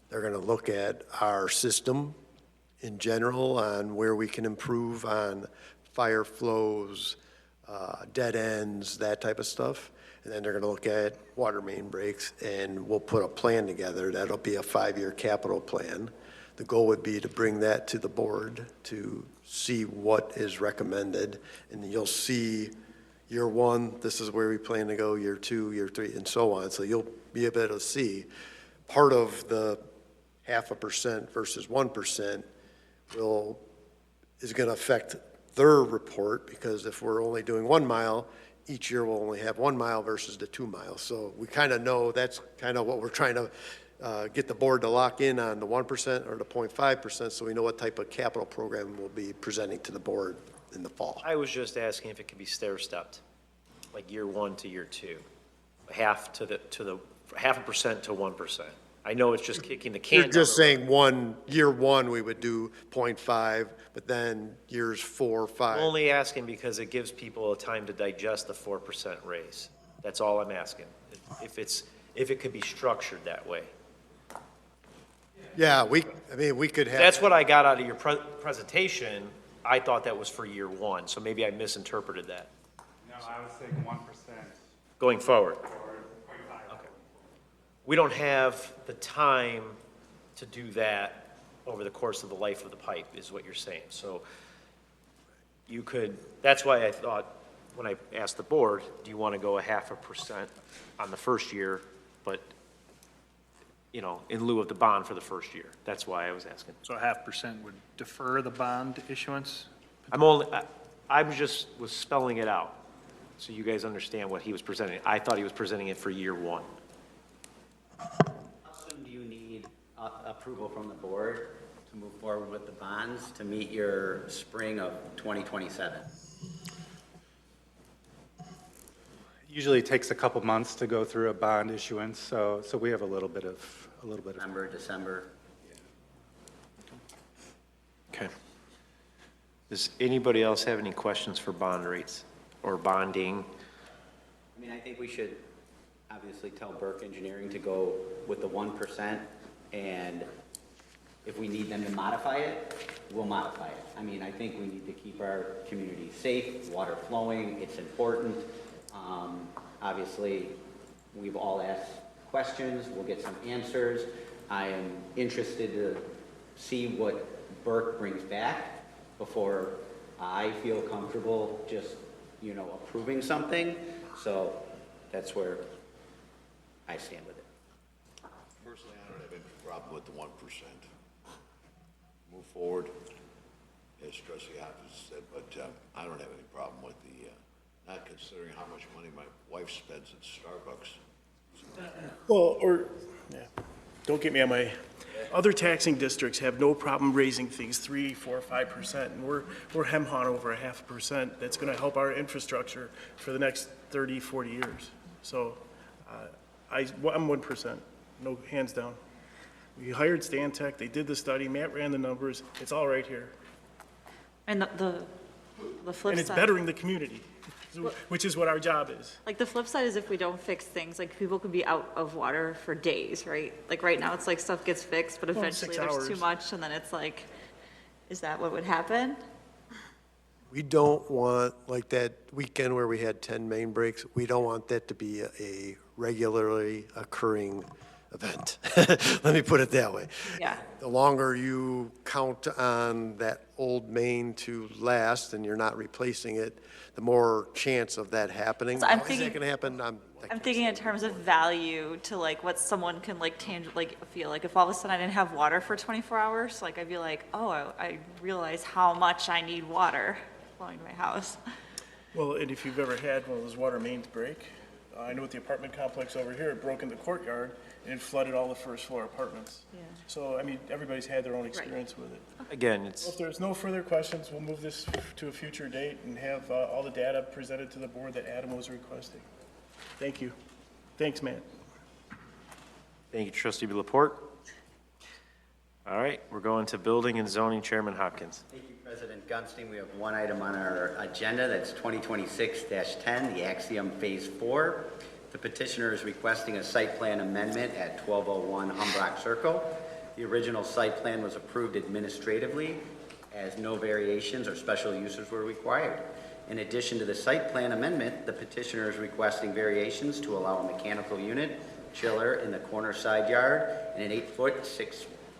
They're going to look at our system in general on where we can improve on fire flows, dead ends, that type of stuff. And then they're going to look at water main breaks, and we'll put a plan together. That'll be a 5-year capital plan. The goal would be to bring that to the board to see what is recommended. And you'll see year 1, this is where we plan to go, year 2, year 3, and so on. So you'll be able to see part of the 0.5% versus 1% is going to affect their report, because if we're only doing 1 mile, each year we'll only have 1 mile versus the 2 miles. So we kind of know that's kind of what we're trying to get the board to lock in on, the 1% or the 0.5%, so we know what type of capital program we'll be presenting to the board in the fall. I was just asking if it could be stair-stepped, like year 1 to year 2, 0.5% to 1%. I know it's just kicking the can. You're just saying year 1, we would do 0.5, but then years 4, 5. I'm only asking because it gives people a time to digest the 4% raise. That's all I'm asking. If it could be structured that way. Yeah, we could have. That's what I got out of your presentation. I thought that was for year 1, so maybe I misinterpreted that. No, I was saying 1%. Going forward. Or 0.5. We don't have the time to do that over the course of the life of the pipe, is what you're saying. So you could, that's why I thought, when I asked the board, do you want to go 0.5% on the first year, but you know, in lieu of the bond for the first year. That's why I was asking. So 0.5% would defer the bond issuance? I'm just was spelling it out, so you guys understand what he was presenting. I thought he was presenting it for year one. How soon do you need approval from the board to move forward with the bonds to meet your spring of 2027? Usually takes a couple months to go through a bond issuance, so we have a little bit of. November, December? Okay. Does anybody else have any questions for bond rates or bonding? I mean, I think we should obviously tell Burke Engineering to go with the 1%, and if we need them to modify it, we'll modify it. I mean, I think we need to keep our community safe, water flowing, it's important. Obviously, we've all asked questions, we'll get some answers. I am interested to see what Burke brings back before I feel comfortable just, you know, approving something. So that's where I stand with it. Personally, I don't have any problem with the 1%. Move forward, as trustee Hopkins said, but I don't have any problem with the, not considering how much money my wife spends at Starbucks. Well, don't get me on my, other taxing districts have no problem raising things 3%, 4%, 5%, and we're hem-hawing over 0.5%. That's gonna help our infrastructure for the next 30, 40 years. So, I'm 1%, no, hands down. We hired Stantec, they did the study, Matt ran the numbers, it's all right here. And the flip And it's side, bettering the community, which is what our job is. like the flip side is if we don't fix things, like people could be out of water for days, right? Like right now, it's like stuff gets fixed, but Well, eventually 6 there's too hours. much, and then it's like, is that what would happen? We don't want, like that weekend where we had 10 main breaks, we don't want that to be a regularly occurring event. Let me put it that way. Yeah. The longer you count on that old main to last and you're not replacing it, the more chance of that happening. So I'm Now, is thinking- that going to happen? I I'm can't thinking say. in terms of value to like what someone can like like feel like if all of a sudden I didn't have water for 24 hours, like I'd be like, oh, I realize how much I need water flowing to my house. Well, and if you've ever had one of those water mains break, I know at the apartment complex over here, it broke in the courtyard and it flooded all the first floor apartments. Yeah. So, I mean, everybody's had their own experience with it. Again, it's, If there's no further questions, we'll move this to a future date and have all the data presented to the board that Adam was requesting. Thank you. Thanks, Matt. thank you, trustee Laporte. All right, we're going to building and zoning, Chairman Hopkins. Thank you, President Gunstein. We have one item on our agenda, that's 2026-10, the Axium Phase IV. The petitioner is requesting a site plan amendment at 1201 Humbrock Circle. The original site plan was approved administratively as no variations or special uses were required. In addition to the site plan amendment, the petitioner is requesting variations to allow a mechanical unit, chiller in the corner side yard, and an 8-foot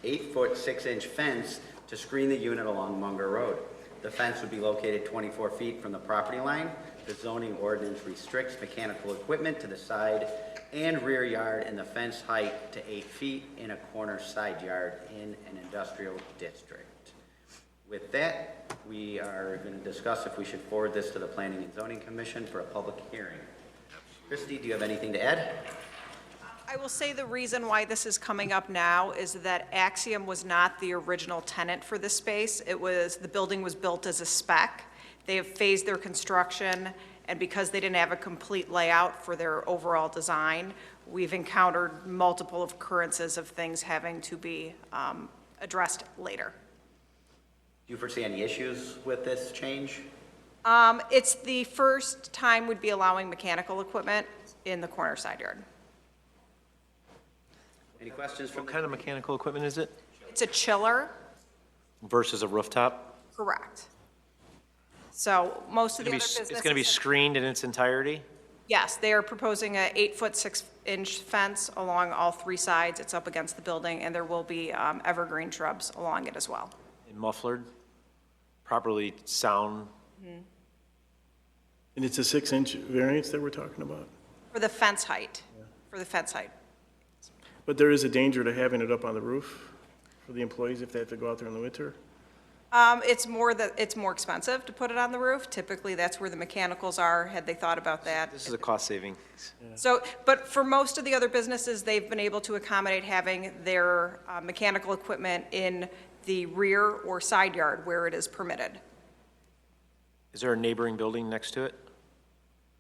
6-inch fence to screen the unit along Munger Road. The fence would be located 24 feet from the property line. The zoning ordinance restricts mechanical equipment to the side and rear yard, and the fence height to 8 feet in a corner side yard in an industrial district. With that, we are going to discuss if we should forward this to the Planning and Zoning Commission for a public hearing. Christie, do you have anything to add? I will say the reason why this is coming up now is that Axiom was not the original tenant for this space. The building was built as a spec. They have phased their construction, and because they didn't have a complete layout for their overall design, we've encountered multiple occurrences of things having to be addressed later. Do you foresee any issues with this change? It's the first time we'd be allowing mechanical equipment in the corner side yard. Any questions from What the kind of mechanical equipment is it It's a chiller, versus a rooftop? correct. So most of the other businesses. It's going to be screened in its entirety? Yes, they are proposing a 8-foot 6-inch fence along all 3 sides. It's up against the building, and there will be evergreen shrubs along it as well. And muffled? Properly sound? And it's a 6-inch variance that we're talking about. For the fence height, for the fence height. But there is a danger to having it up on the roof for the employees if they have to go out there in the winter? It's more expensive to put it on the roof. Typically, that's where the mechanicals are, had they thought about that. This is a cost saving. So, but for most of the other businesses, they've been able to accommodate having their mechanical equipment in the rear or side yard where it is permitted. Is there a neighboring building next to it?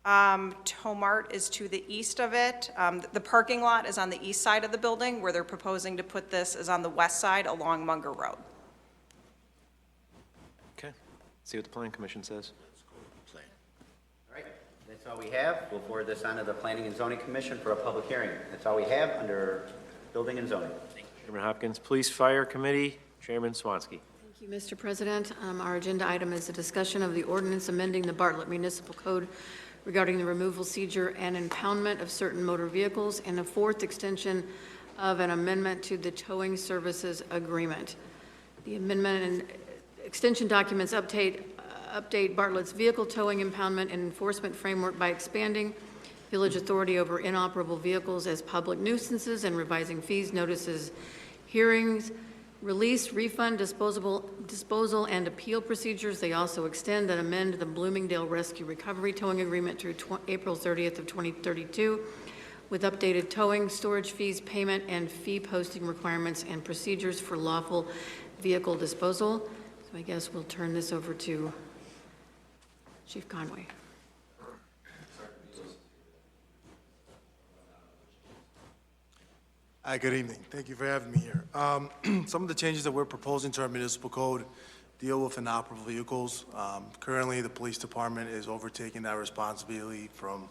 Tomart is to the east of it. The parking lot is on the east side of the building. Where they're proposing to put this is on the west side along Munger Road. Okay, see what the planning commission says. All right, that's all we have. We'll forward this on to the Planning and Zoning Commission for a public hearing. That's all we have under Building and Zoning. Chairman Hopkins, Police Fire Committee, Chairman Swansky. Thank you, Mr. President. Our agenda item is a discussion of the ordinance amending the Bartlett Municipal Code regarding the removal, seizure, and impoundment of certain motor vehicles, and a fourth extension of an amendment to the towing services agreement. The amendment and extension documents update Bartlett's vehicle towing, impoundment, and enforcement framework by expanding village authority over inoperable vehicles as public nuisances and revising fees, notices, hearings, release, refund, disposal, and appeal procedures. They also extend and amend the Bloomingdale Rescue Recovery Towing Agreement through April 30th of 2032 with updated towing, storage fees, payment, and fee posting requirements and procedures for lawful vehicle disposal. So I guess we'll turn this over to Chief Conway. Hi, good evening. Thank you for having me here. Some of the changes that we're proposing to our municipal code deal with inoperable vehicles. Currently, the police department is overtaking that responsibility from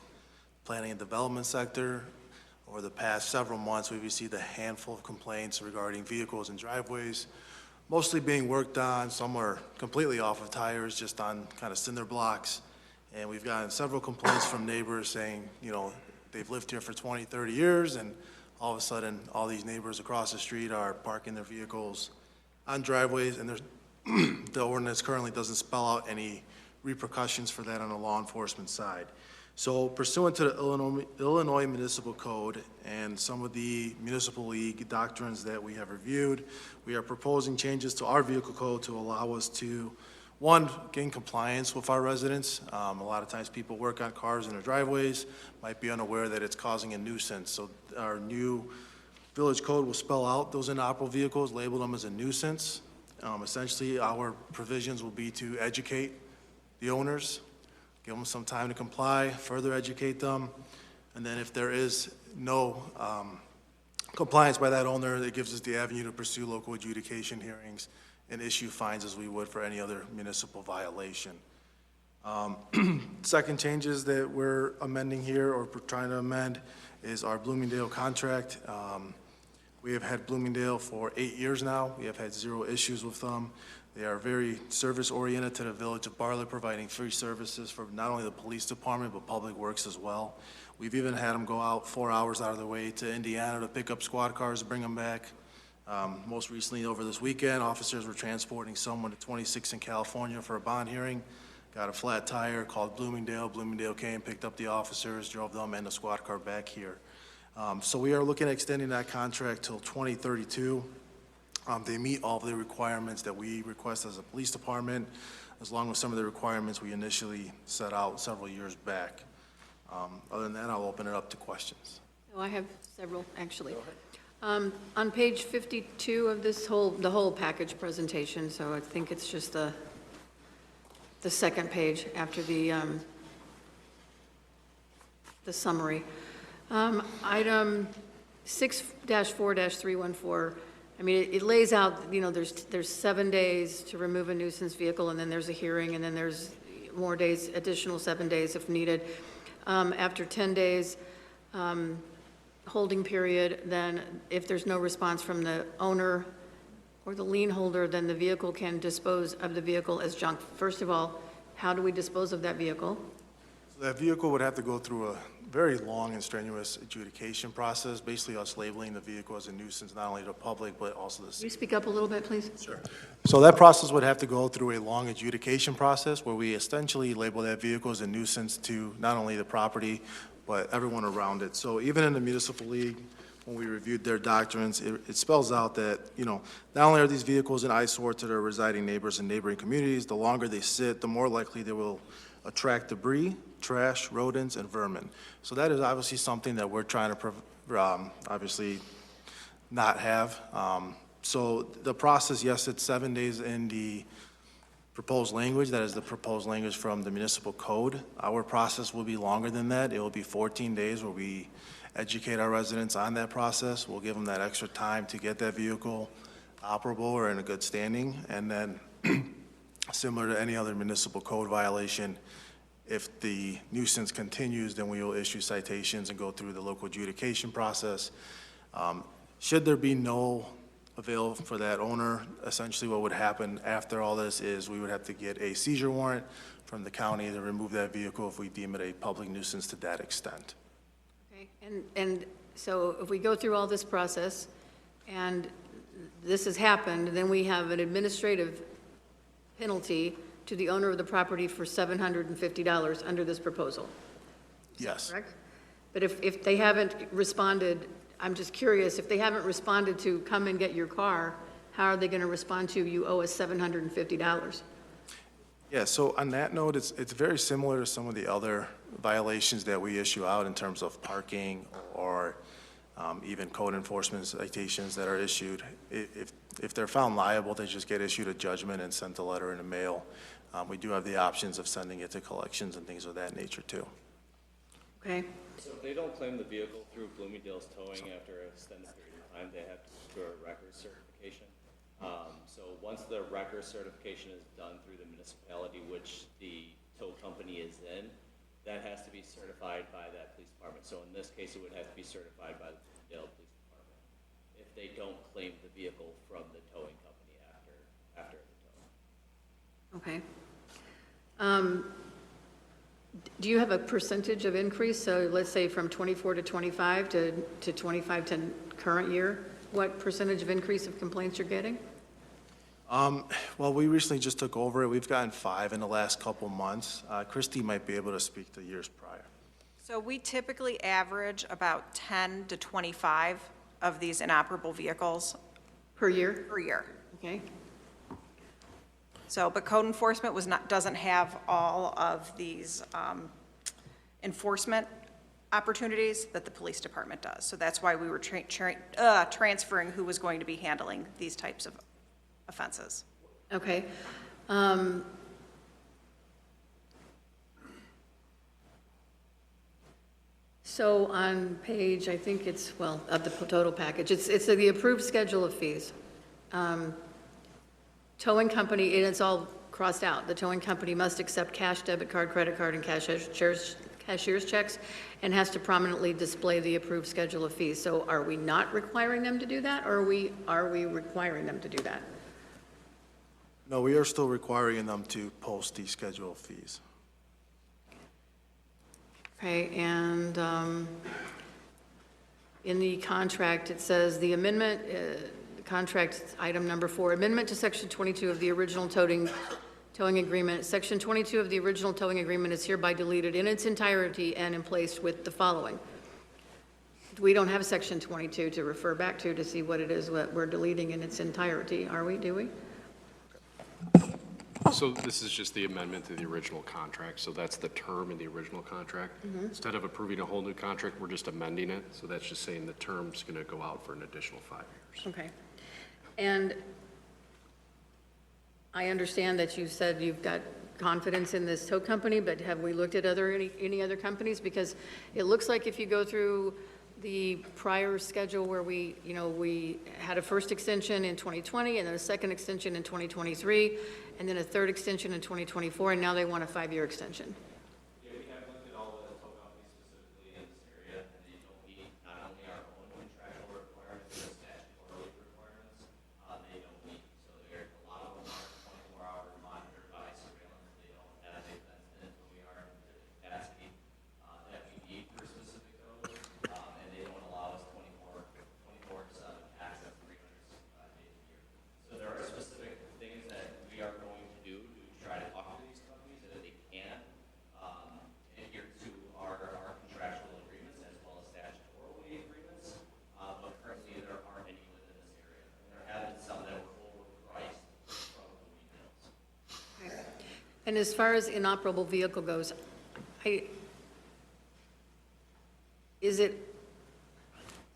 planning and development sector. Over the past several months, we've received a handful of complaints regarding vehicles and driveways, mostly being worked on. Some are completely off of tires, just on kind of cinder blocks. And we've gotten several complaints from neighbors saying, you know, they've lived here for 20, 30 years, and all of a sudden, all these neighbors across the street are parking their vehicles on driveways, and there's, the ordinance currently doesn't spell out any repercussions for that on the law enforcement side. So pursuant to the Illinois Municipal Code and some of the Municipal League doctrines that we have reviewed, we are proposing changes to our vehicle code to allow us to, one, gain compliance with our residents. A lot of times people work on cars in their driveways, might be unaware that it's causing a nuisance. So our new village code will spell out those inoperable vehicles, label them as a nuisance. Essentially, our provisions will be to educate the owners, give them some time to comply, further educate them, and then if there is no compliance by that owner, it gives us the avenue to pursue local adjudication hearings and issue fines as we would for any other municipal violation. Second changes that we're amending here, or trying to amend, is our Bloomingdale contract. We have had Bloomingdale for 8 years now. We have had 0 issues with them. They are very service-oriented to the village of Bartlett, providing free services for not only the police department, but public works as well. We've even had them go out 4 hours out of their way to Indiana to pick up squad cars, bring them back. Most recently, over this weekend, officers were transporting someone to 26 in California for a bond hearing, got a flat tire, called Bloomingdale. Bloomingdale came, picked up the officers, drove them and the squad car back here. So we are looking at extending that contract till 2032. They meet all of the requirements that we request as a police department, as long as some of the requirements we initially set out several years back. Other than that, I'll open it up to questions. Oh, I have several, actually. On page 52 of this the whole package presentation, so I think it's just the second page after the summary. Item 6-4-314, I mean, it lays out, you know, there's 7 days to remove a nuisance vehicle, and then there's a hearing, and then there's more days, additional 7 days if needed. After 10 days, holding period, then if there's no response from the owner or the lien holder, then the vehicle can dispose of the vehicle as junk. First of all, how do we dispose of that vehicle? So that vehicle would have to go through a very long and strenuous adjudication process, basically us labeling the vehicle as a nuisance, not only to the public, but also the Can you speak up a little bit, please? Sure. So that process would have to go through a long adjudication process where we essentially label that vehicle as a nuisance to not only the property, but everyone around it. So even in the municipal league, when we reviewed their doctrines, it spells out that, not only are these vehicles an eyesore to their residing neighbors and neighboring communities, the longer they sit, the more likely they will attract debris, trash, rodents, and vermin. So that is obviously something that we're trying to, obviously, not have. So the process, yes, it's 7 days in the proposed language. That is the proposed language from the municipal code. Our process will be longer than that. It will be 14 days where we educate our residents on that process. We'll give them that extra time to get that vehicle operable or in a good standing. And then, similar to any other municipal code violation, if the nuisance continues, then we will issue citations and go through the local adjudication process. Should there be no avail for that owner, essentially what would happen after all this is we would have to get a seizure warrant from the county to remove that vehicle if we deem it a public nuisance to that extent. Okay, and so if we go through all this process and this has happened, then we have an administrative penalty to the owner of the property for $750 under this proposal. Yes. Correct? But if they haven't responded, I'm just curious, if they haven't responded to come and get your car, how are they going to respond to you owe us $750? Yeah, so on that note, it's very similar to some of the other violations that we issue out in terms of parking or even code enforcement citations that are issued. If they're found liable, they just get issued a judgment and sent a letter in the mail. We do have the options of sending it to collections and things of that nature too. Okay, So if they don't claim the vehicle through Bloomingdale's towing after an extended period of time, they have to do a record certification. So once the record certification is done through the municipality, which the tow company is in, that has to be certified by that police department. So in this case, it would have to be certified by the Bloomingdale Police Department if they don't claim the vehicle from the towing company after the tow. okay. Do you have a percentage of increase? So let's say from 24 to 25 to 25 to current year, what percentage of increase of complaints you're getting? Well, we recently just took over it. We've gotten 5 in the last couple months. Christy might be able to speak to years prior. So we typically average about 10 to 25 of these inoperable vehicles Per year? per year. Okay, So, but code enforcement doesn't have all of these enforcement opportunities that the police department does. So that's why we were transferring who was going to be handling these types of offenses. okay. So on page, I think it's, well, of the total package, it's the approved schedule of fees. Towing company, and it's all crossed out. The towing company must accept cash, debit card, credit card, and cashier's checks, and has to prominently display the approved schedule of fees. So are we not requiring them to do that, or are we requiring them to do that? No, we are still requiring them to post the schedule of fees. Okay, and in the contract, it says the amendment, contract item number 4, amendment to section 22 of the original towing agreement. Section 22 of the original towing agreement is hereby deleted in its entirety and in place with the following. We don't have section 22 to refer back to see what it is what we're deleting in its entirety, are we, do we? So this is just the amendment to the original contract, so that's the term in the original contract. Instead of approving a whole new contract, we're just amending it, so that's just saying the term's going to go out for an additional 5 years. Okay. And I understand that you said you've got confidence in this tow company, but have we looked at any other companies? Because it looks like if you go through the prior schedule where we had a first extension in 2020 and then a second extension in 2023 and then a third extension in 2024, and now they want a 5-year extension. Yeah, we have looked at all the tow companies specifically in this area, and they don't meet not only our own contractual requirements, but statutory requirements. They don't meet, so a lot of them are 24-hour monitored by surveillance. They don't have a fenced in, so we are in the capacity that we need for specific codes, and they don't allow us 24/7 access 300 days a year. So there are specific things that we are going to do to try to talk to these companies, and if they can And as far as inoperable vehicle goes, I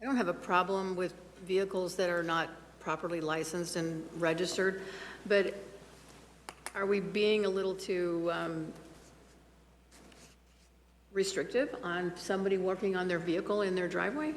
don't have a problem with vehicles that are not properly licensed and registered, but are we being a little too restrictive on somebody working on their vehicle in their driveway?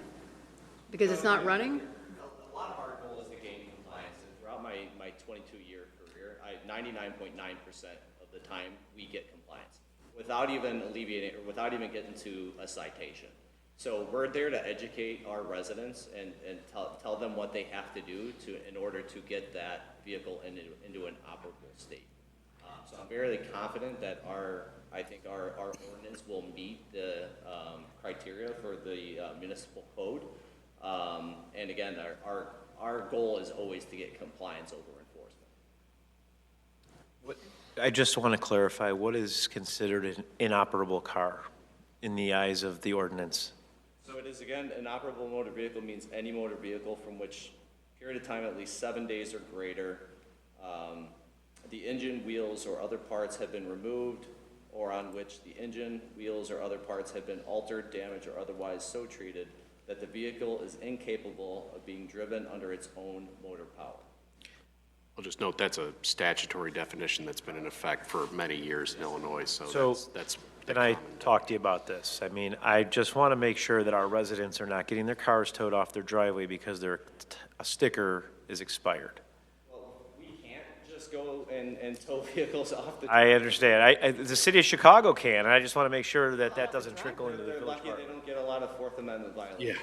Because it's not running? A lot of our goal is to gain compliance, and throughout my 22-year career, 99.9% of the time, we get compliance, without even alleviating, or without even getting to a citation. So we're there to educate our residents and tell them what they have to do in order to get that vehicle into an operable state. So I'm very confident that I think our ordinance will meet the criteria for the municipal code. And again, our goal is always to get compliance over enforcement. I just want to clarify, what is considered an inoperable car in the eyes of the ordinance? So it is, again, an operable motor vehicle means any motor vehicle from which period of time at least 7 days or greater, the engine, wheels, or other parts have been removed, or on which the engine, wheels, or other parts have been altered, damaged, or otherwise so treated that the vehicle is incapable of being driven under its own motor power. I'll just note that's a statutory definition that's been in effect for many years in Illinois, so that's and I talked to you about this. I mean, I just want to make sure that our residents are not getting their cars towed off their driveway because a sticker is expired. Well, we can't just go and tow vehicles off the. I understand. The city of Chicago can, and I just want to make sure that that doesn't trickle into the They're village lucky park. they don't get a lot of Fourth Amendment violations.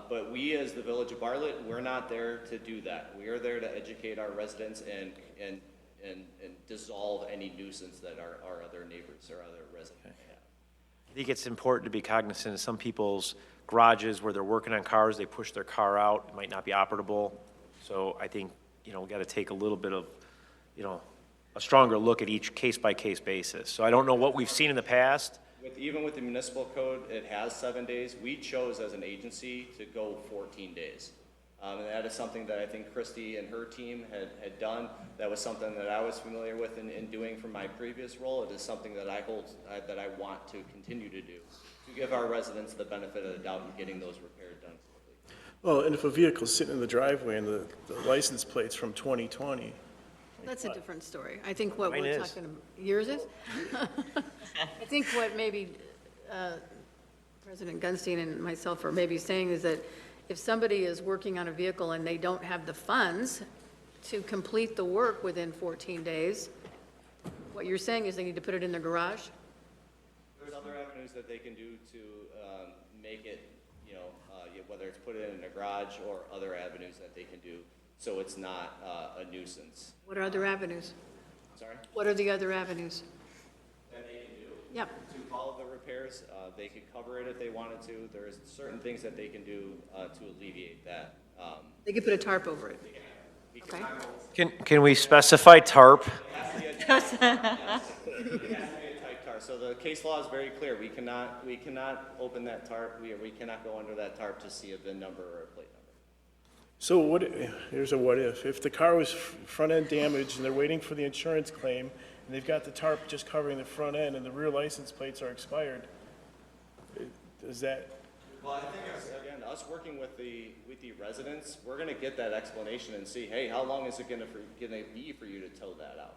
But we, as the Village of Bartlett, we're not there to do that. We are there to educate our residents and dissolve any nuisance that our other neighbors or other residents have. I think it's important to be cognizant of some people's garages where they're working on cars, they push their car out, it might not be operable. So I think, we got to take a little bit of, a stronger look at each case-by-case basis. So I don't know what we've seen in the past. Even with the municipal code, it has 7 days. We chose as an agency to go 14 days. And that is something that I think Christy and her team had done. That was something that I was familiar with in doing from my previous role. It is something that I want to continue to do, to give our residents the benefit of the doubt in getting those repairs done quickly. Well, and if a vehicle's sitting in the driveway and the license plate's from 2020, That's a different story. I think what Mine we're is. talking, yours is? I think what maybe President Gunstein and myself are maybe saying is that if somebody is working on a vehicle and they don't have the funds to complete the work within 14 days, what you're saying is they need to put it in their garage? There's other avenues that they can do to make it, whether it's put it in a garage or other avenues that they can do, so it's not a nuisance. What are other avenues? Sorry? What are the other avenues? That they can do. Yep. To follow the repairs, they could cover it if they wanted to. There's certain things that they can do to alleviate that. They could put a tarp over it. Okay. Can we specify tarp? It has to be a tight tarp. So the case law is very clear. We cannot open that tarp. We cannot go under that tarp to see a VIN number or a plate number. so here's a what if. If the car was front-end damaged and they're waiting for the insurance claim, and they've got the tarp just covering the front end and the rear license plates are expired, does that, Well, I think, again, us working with the residents, we're gonna get that explanation and see, hey, how long is it gonna be for you to tow that out?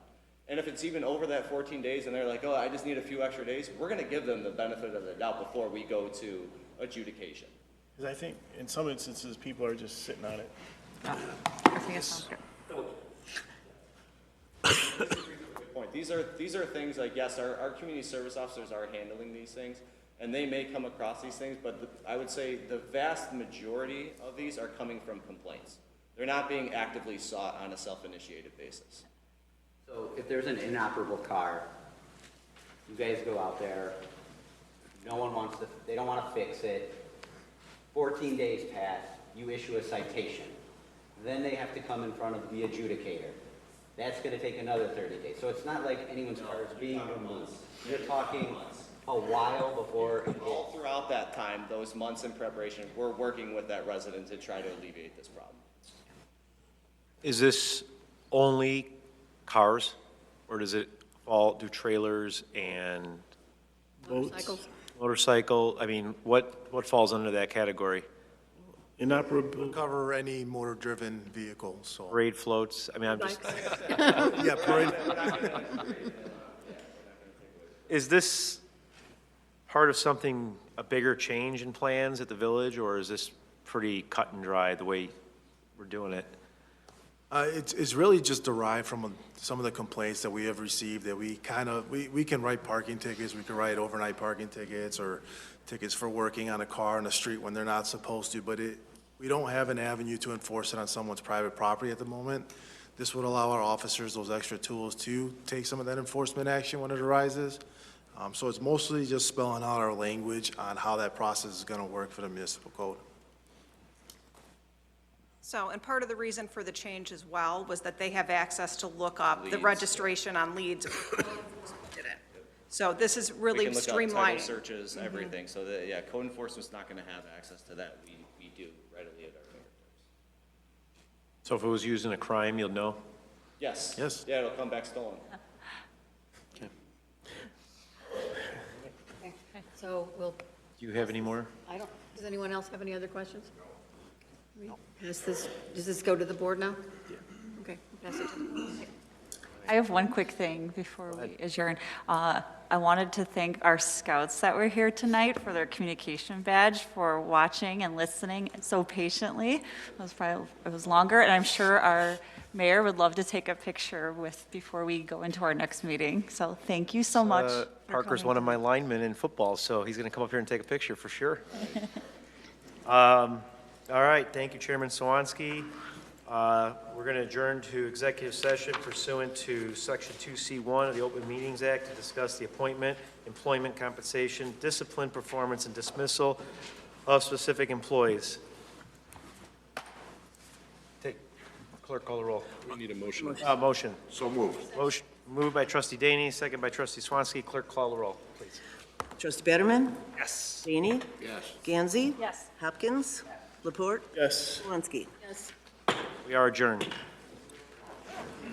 And if it's even over that 14 days and they're like, oh, I just need a few extra days, we're gonna give them the benefit of the doubt before we go to adjudication. because I think in some instances, people are just sitting on it. Good point. These are things like, yes, our community service officers are handling these things, and they may come across these things, but I would say the vast majority of these are coming from complaints. They're not being actively sought on a self-initiated basis. So if there's an inoperable car, you guys go out there, they don't want to fix it, 14 days pass, you issue a citation. Then they have to come in front of the adjudicator. That's going to take another 30 days. So it's not like anyone's car is being removed. You're talking a while before it All throughout that time, those months in preparation, we're working with that resident to try to alleviate this problem. Is this only cars, or does it do trailers and Motorcycles? motorcycle, I mean, what falls under that category? Inoperable, We'll cover any motor-driven vehicle, so. Parade floats, I mean, I'm just, Yeah, parade. is this part of something, a bigger change in plans at the village, or is this pretty cut and dry the way we're doing it? It's really just derived from some of the complaints that we have received, that we can write parking tickets, we can write overnight parking tickets, or tickets for working on a car on the street when they're not supposed to, but we don't have an avenue to enforce it on someone's private property at the moment. This would allow our officers those extra tools to take some of that enforcement action when it arises. So it's mostly just spelling out our language on how that process is going to work for the municipal code. So, and part of the reason for the change as well was that they have access to look up the registration on leads. So this is really We can look up title streamlining. searches, everything, so that, yeah, code enforcement's not gonna have access to that, we do readily at our fingertips. So if it was used in a crime, you'll know? Yes. Yes. Yeah, it'll come back stolen. So we'll, Do you have any more? does anyone else have any other questions? Does this go to the board now? Yeah. Okay, pass it to the board. I have one quick thing before we adjourn. I wanted to thank our scouts that were here tonight for their communication badge, for watching and listening so patiently. It was longer, and I'm sure our mayor would love to take a picture before we go into our next meeting. So thank you so much. for Parker's coming one of my linemen in football, so he's going to come up here and take a picture for sure. All right, thank you, Chairman Seizure. We're going to adjourn to executive session pursuant to Section 2C1 of the Open Meetings Act to discuss the appointment, employment compensation, discipline, performance, and dismissal of specific employees. Clerk, call the roll. We need a motion. Motion. So moved. Motion moved by trustee Daney, second by trustee Swansky. Clerk, call the roll, please. Trustee Betterman? Yes. Daney? Yes. Gansey? Yes. Hopkins? LaPorte? yes. Swansky? Yes. We are adjourned.